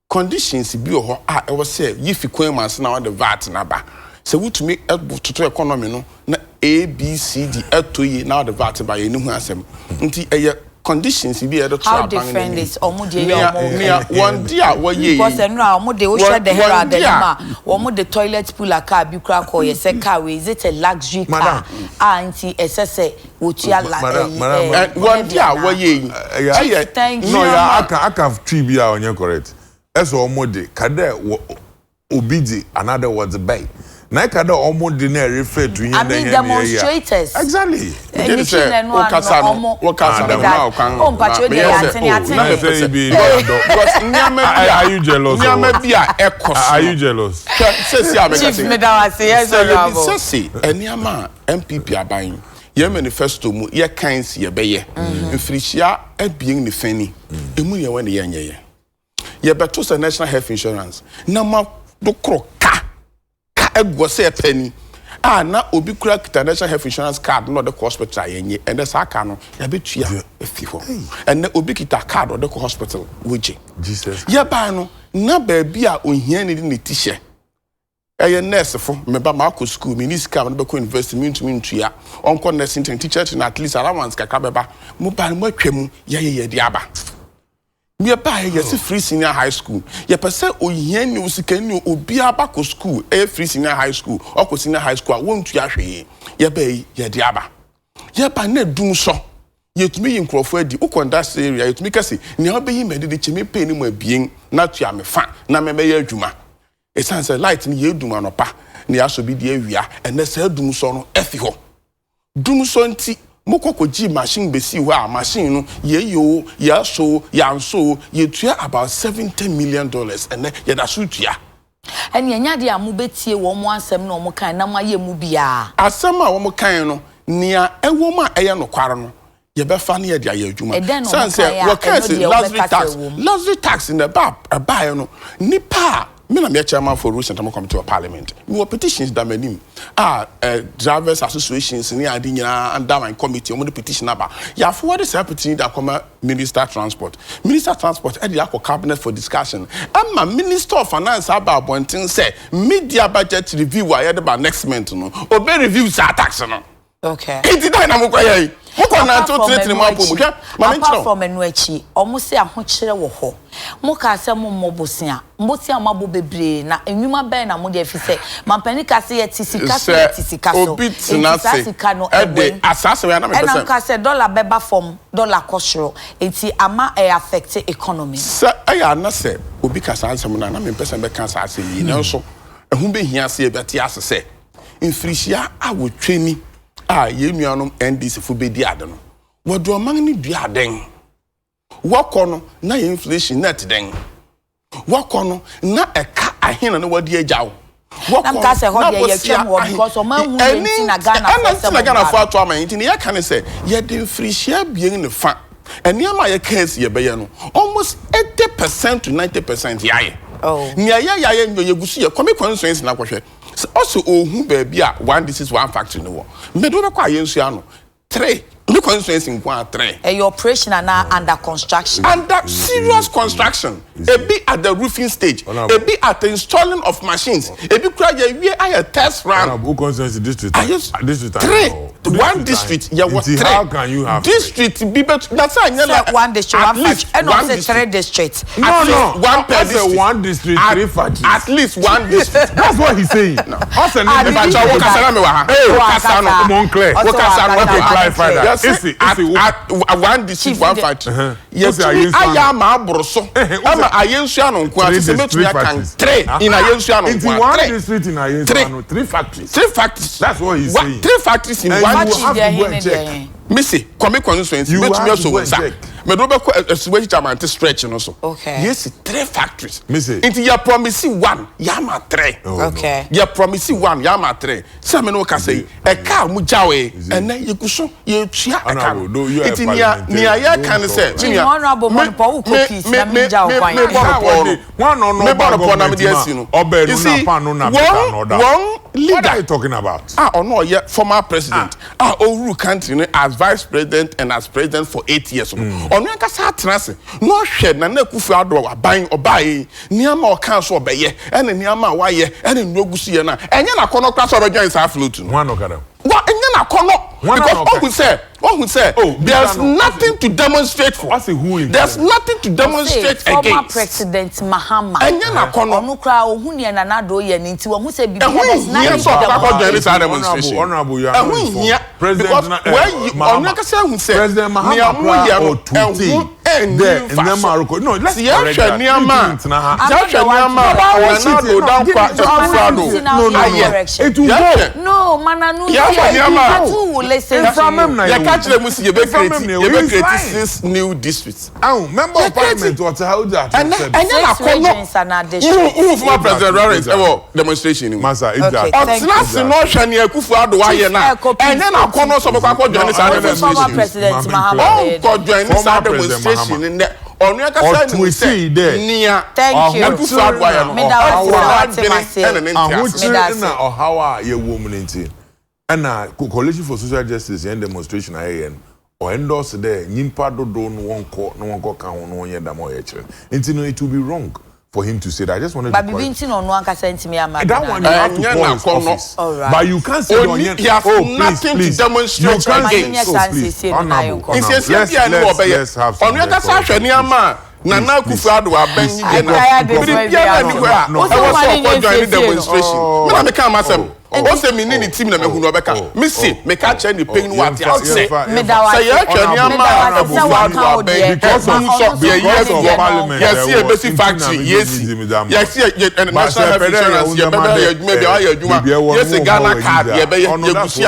conditions bi ho a e wo se ye fi kwan mas na the VAT na ba se wutumi to economy no na ABCD atoyi now the VAT by any who asem nti eye conditions bi e do to how different is omudie omo one dia wo ye because enra omude wo share the hair at the ma omude toilet pool car bi kura ko ye se car we is it a luxury car anti ss wotua one dia wo ye no ya aka tree bi a onye correct eso omude kada obidi another words bay na kada omo de na refer to him the demonstrators exactly are you jealous are you jealous chief medawase yes say eniama MPP aban ye manifesto mu ye kans ye beye mfirihia abien ni fani emu ye wane ye nyeye ye beto se national health insurance na ma do kro egwo say penny na obi kura kita national health insurance card no the hospital yenye and the aka no ya betua efi ho and obi kita card the hospital weje Jesus ya ba no na ba bia ohia ni ne tishe eye nurse fo me ba ma ko school me ni ska no be ko university me ntua onko nursing teacher to at least allowance kaka beba mo ba mo atwam ye di aba we buy yes free senior high school. Ye pese ohia ni usika ni obi abako school free senior high school or senior high school won tu ahwe ye be ye de aba. Ye ba na dum so. Ye tumi yin krofo adi ukonda area ye tumi kase ni obeyi mede de chemi pe ni mo abien na tu amefa na me ye adwuma. E sense light ni ye dum anopa ni aso bi de awia ene se dum so no efi ho. Dum so nti mokoko ji machine besi wa machine no ye yo ya so ya so ye tua about $70 million and ye da so tua ene nya de amu betie wo mo ansem na wo kan na ma ye mu bia asem a wo kan no nia ewo ma eye no kware no ye be fa na ye de aye adwuma say what can say luxury tax in the buy no nipa me na me chairman for Rules and Committee of Parliament. We were petitions that menim. Drivers associations ni adi nyina under my committee omo petition aba. Ya forward this petition that come Minister Transport. Minister Transport e dey akọ cabinet for discussion. Ama Minister of Finance aba abontin say media budget review aye dey ba next month no. Obe review sa tax no. Okay. Iti dai na mo kwa ye. Apart from enuachi omo se ahokire wo ho mo ka se mo mobosia mbosia mabo bebre na enwuma ben na mo de fi se mampani ka se yetisika so yetisika no ede asase we na me person ka se dollar beba from dollar kosro enti ama affect economy se aya na se obi ka sa ansem na me person be kan sa ase yi na so ehun be hia se e beti ase se infrisia awotweni ye nuanom NDC fu bedi ade no wodo man ni dua aden wakono na inflation net den wakono na eka ahena na wadi agyawo wakono na se ho de ye twem wo because o man hu nti na Ghana for to am nti ye kan se ye de inflation bien ne fa eniama ye case ye be ye no almost 80% to 90% yaye nia yaye nyo gusu ye komi consensus na kwhwe also ohun baby a one this is one factory no me do be kwa yensu ano 3 the constraints in 3 your operation are now under construction under serious construction a bit at the roofing stage a bit at the installing of machines a bit cry we are test run district 3 one district yeah what 3 how can you have district be but that's one district at least and also 3 districts no one per district one district 3 factories at least one district that's what he's saying also okay clarify that at one district one factory yes aya ma abroso ama ayensu anu nko ase betumi akan 3 in ayensu anu nko one district in ayensu anu 3 factories that's what he's saying 3 factories in one district Missy, come constituency, betumi so wonsa. Me do be switch chairman stretch no so. Okay. Yes, 3 factories. Missy. Into you promise 1, ya ma 3. Okay. You promise 1, ya ma 3. Say me no ka say, e car mu jawe, ene ye kuso, ye tua e car. Into nia ya kan say, honorable man po u cookies na me jawo kwan. One no na me dey see no. Oberu na pan no na one leader. What are you talking about? No, yeah, former president. Oru country as vice president and as president for 8 years. Onu aka sa trance. No hwed na Kufu Addo aban obaye. Niama o kan so obeye. Ene niama wa ye. Ene nwogusu ye na. Enye na kono kra so join sa float no. One okada. What enye na kono because who say there's nothing to demonstrate for. There's nothing to demonstrate against. Former President Mahama. Enye na kono. Onu kra ohun ye na nado ye ni nti wo hu say bibi there's nothing to demonstration. Honorable you President Mahama or Tuti. No, let's no, mananu. Six new districts. Member of Parliament what how that President Lawrence demonstration. Masa, President Mahama. Thank you. Coalition for Social Justice and demonstration or endorse there nyimpa dodo no one can no yen da mo ye kire. It will be wrong for him to say that. I just wanted to that one you have to call his office. Right. But you can't say he has nothing to demonstrate against. Let's have some Nana Kufu Addo aben ni de no. Bibia na ni wa. I was for join demonstration. Me na me kan myself. say me need the team na me hu no beka me see me ka che ni pain what ya say me da wa say ya twa ni ama because of so be yes see e basic factory yes and national health insurance ye better ya adwuma bia ya adwuma yes Ghana card ye be ye gusi ye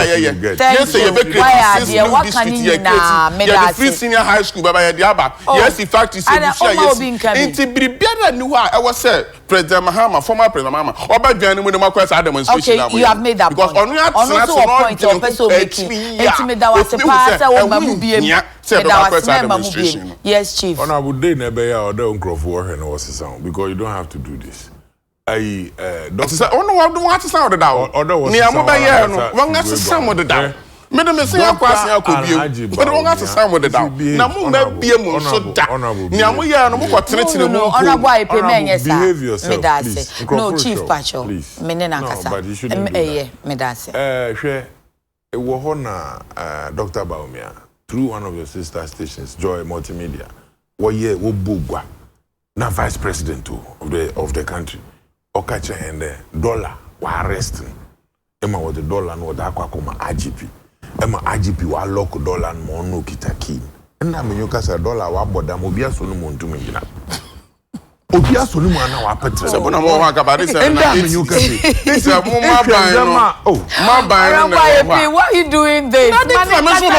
yes ye be create system district ye create ye free senior high school baba ye aba yes factory say gusi yes inti biribiara ni ho a e was say President Mahama, former President Mahama, okay, you have made that because point. Point of person making. Yes, Chief. Honorable Day Nebeya or the uncle for and was sound because you don't have to do this. Doctor, what to sound it out? Or was some of the down. Madam, I say, but I want to sound with the down. Now, be a moon so dark. Now, we are no more treating behave yourself. No, Chief Pacho, Menena Medase. Share a Wahona, Dr. Baumia, through one of your sister stations, Joy Multimedia. What year will Bugwa, now vice president of the country, Okacha and the dollar were arresting. Emma was the dollar and what Aquacoma IGP. Emma IGP wa lock dollar and mono kitaki. And I mean you can say dollar wa boda mobia solomon to me. Obia solomon na wa petre. Sabona mo wa ka ba this and I mean you can say this is my buy. What you doing there? Man,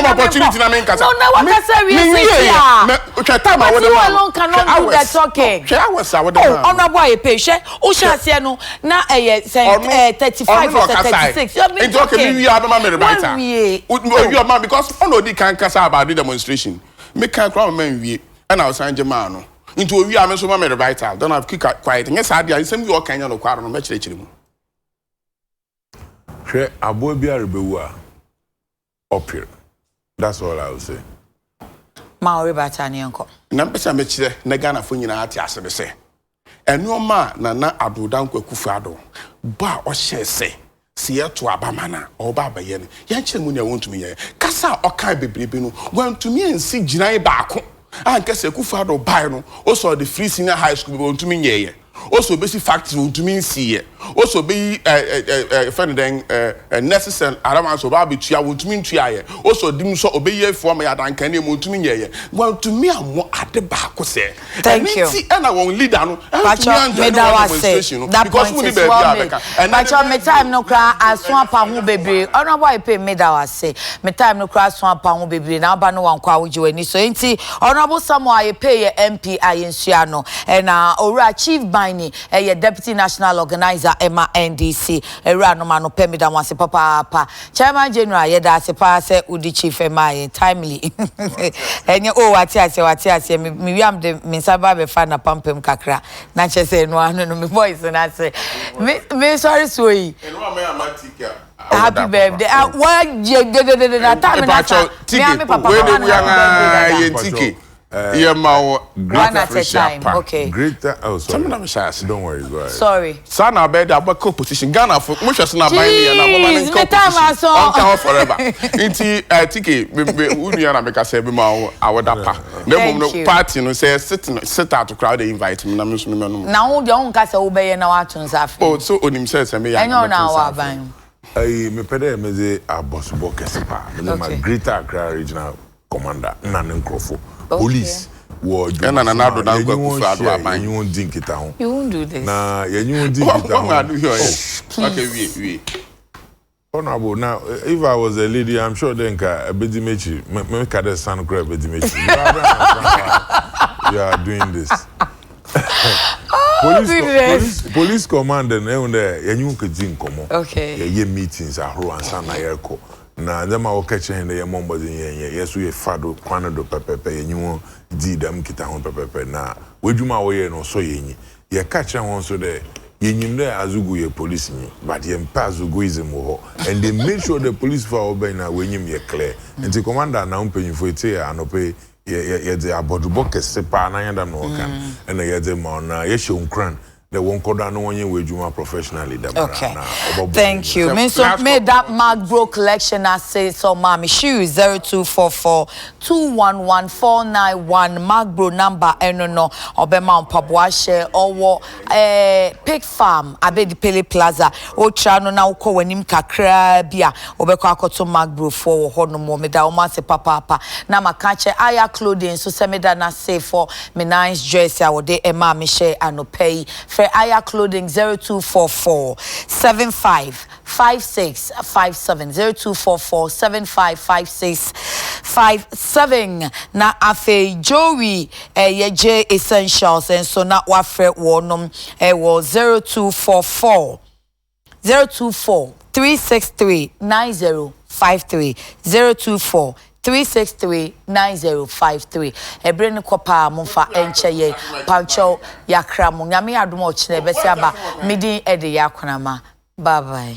opportunity na me kasa. No, what I say we say here. Okay, time I would alone cannot do that talking. Oh, honorable pay share. O share say no na 35 or 36. You mean talking we have man right. You man because on odi kan kasa about the demonstration. Make kan crowd men we and I was saying Jamano. Into we are so man vital. Don't have keep quiet. Yes, I dey say we all kan no kwaro no me chire mu. Hwe abo bia rebewu a opir. That's all I will say. Ma ori batani enko. Na mpesa me chire na Ghana fo nyina ati ase be se. Enu ma na adodan kwakufu ado. Ba o hye se. Se yeto abamana oba abaye ne. Ya chire mu ne wontumi ye. Kasa okan bebrebe no. Wontumi ensi ginan baako. Anka se kufu ado bai no. Also the free senior high school wontumi nyeye. Also basic factory wontumi nsi ye. Also be friend den necessary araman so ba betua wontumi ntua ye. Also dim so obeye form ya dan kan ne wontumi nyeye. Wontumi amo ade baako se. Thank you. And I won leader no. That point is well made. Pacho me time no kra aso apa ho bebre. Ono boy pay me da wase. Me time no kra aso apa ho bebre na ba no wankwa woje wani so enti honorable Samuel ye pay ye MP ayensua no and ora chief bini ye deputy national organizer Emma NDC era no mano pay me da wase papa chairman general ye da se pa se udi chief Emma timely enye o wati ase me wiam de me saba be fa na pampem kakra na che se no anu no me voice na say me sorry so yi happy birthday one je na time na me papa tiki yeah, my one at a time. Okay. Greater. Oh, sorry. Don't worry, go ahead. Sorry. Sana bed about co-position. Ghana for much as na binding and a woman in co-position. On forever. Inti tiki we na make say be ma our dapa. Dem party no say sit out to crowd they invite me na me so me no. Na wo de on ka say wo be ye na wa tunza afi. Oh, so onim say me ya. Enyo na wa ban. Me pede me ze abosubo kesepa. Me ma Greater Accra Regional Commander na nkrofo. Police war and another down you won't drink it down. You won't do this. Nah, you won't drink it down. Okay, we. Honorable, now if I was a lady, I'm sure then a bedimechi, make a son grab bedimechi. You are doing this. Police command and you could drink come. Okay. Yeah, meetings are who and son ayerko. Na them are catching in the mombo in yes we fado kwanado pepepe and you won't di them kita hon pepepe na weduma we no so yenyi ye catch one so there yenyim there azugu ye police ni but ye mpa azuguism ho and they made sure the police for obey na wenyim ye clear and the commander na mpanyifo ete anope ye the abodubo kese pa na yanda no kan and ye the ma na ye show nkran the one koda no one we juma professionally. Okay. Thank you. Me so made that Magbro collection I say so mommy shoes 0244 211491 Magbro number no obema on pabwa share or pig farm abedi pele plaza o tra no na uko wanim kakra bia obeko akoto Magbro for hono mo me da o ma se papa na makache aya clothing so se me da na say for me nice dress I would e ma me share anopay for aya clothing 0244 755657 0244 755657 na afe Joey ye essentials and so na wafre wonum was 0244 024 363 9053 024 363 9053 ebrene kopa mumfa enche ye pancho yakra mu nyame adom ochine besi aba midi ede yakonama bye bye.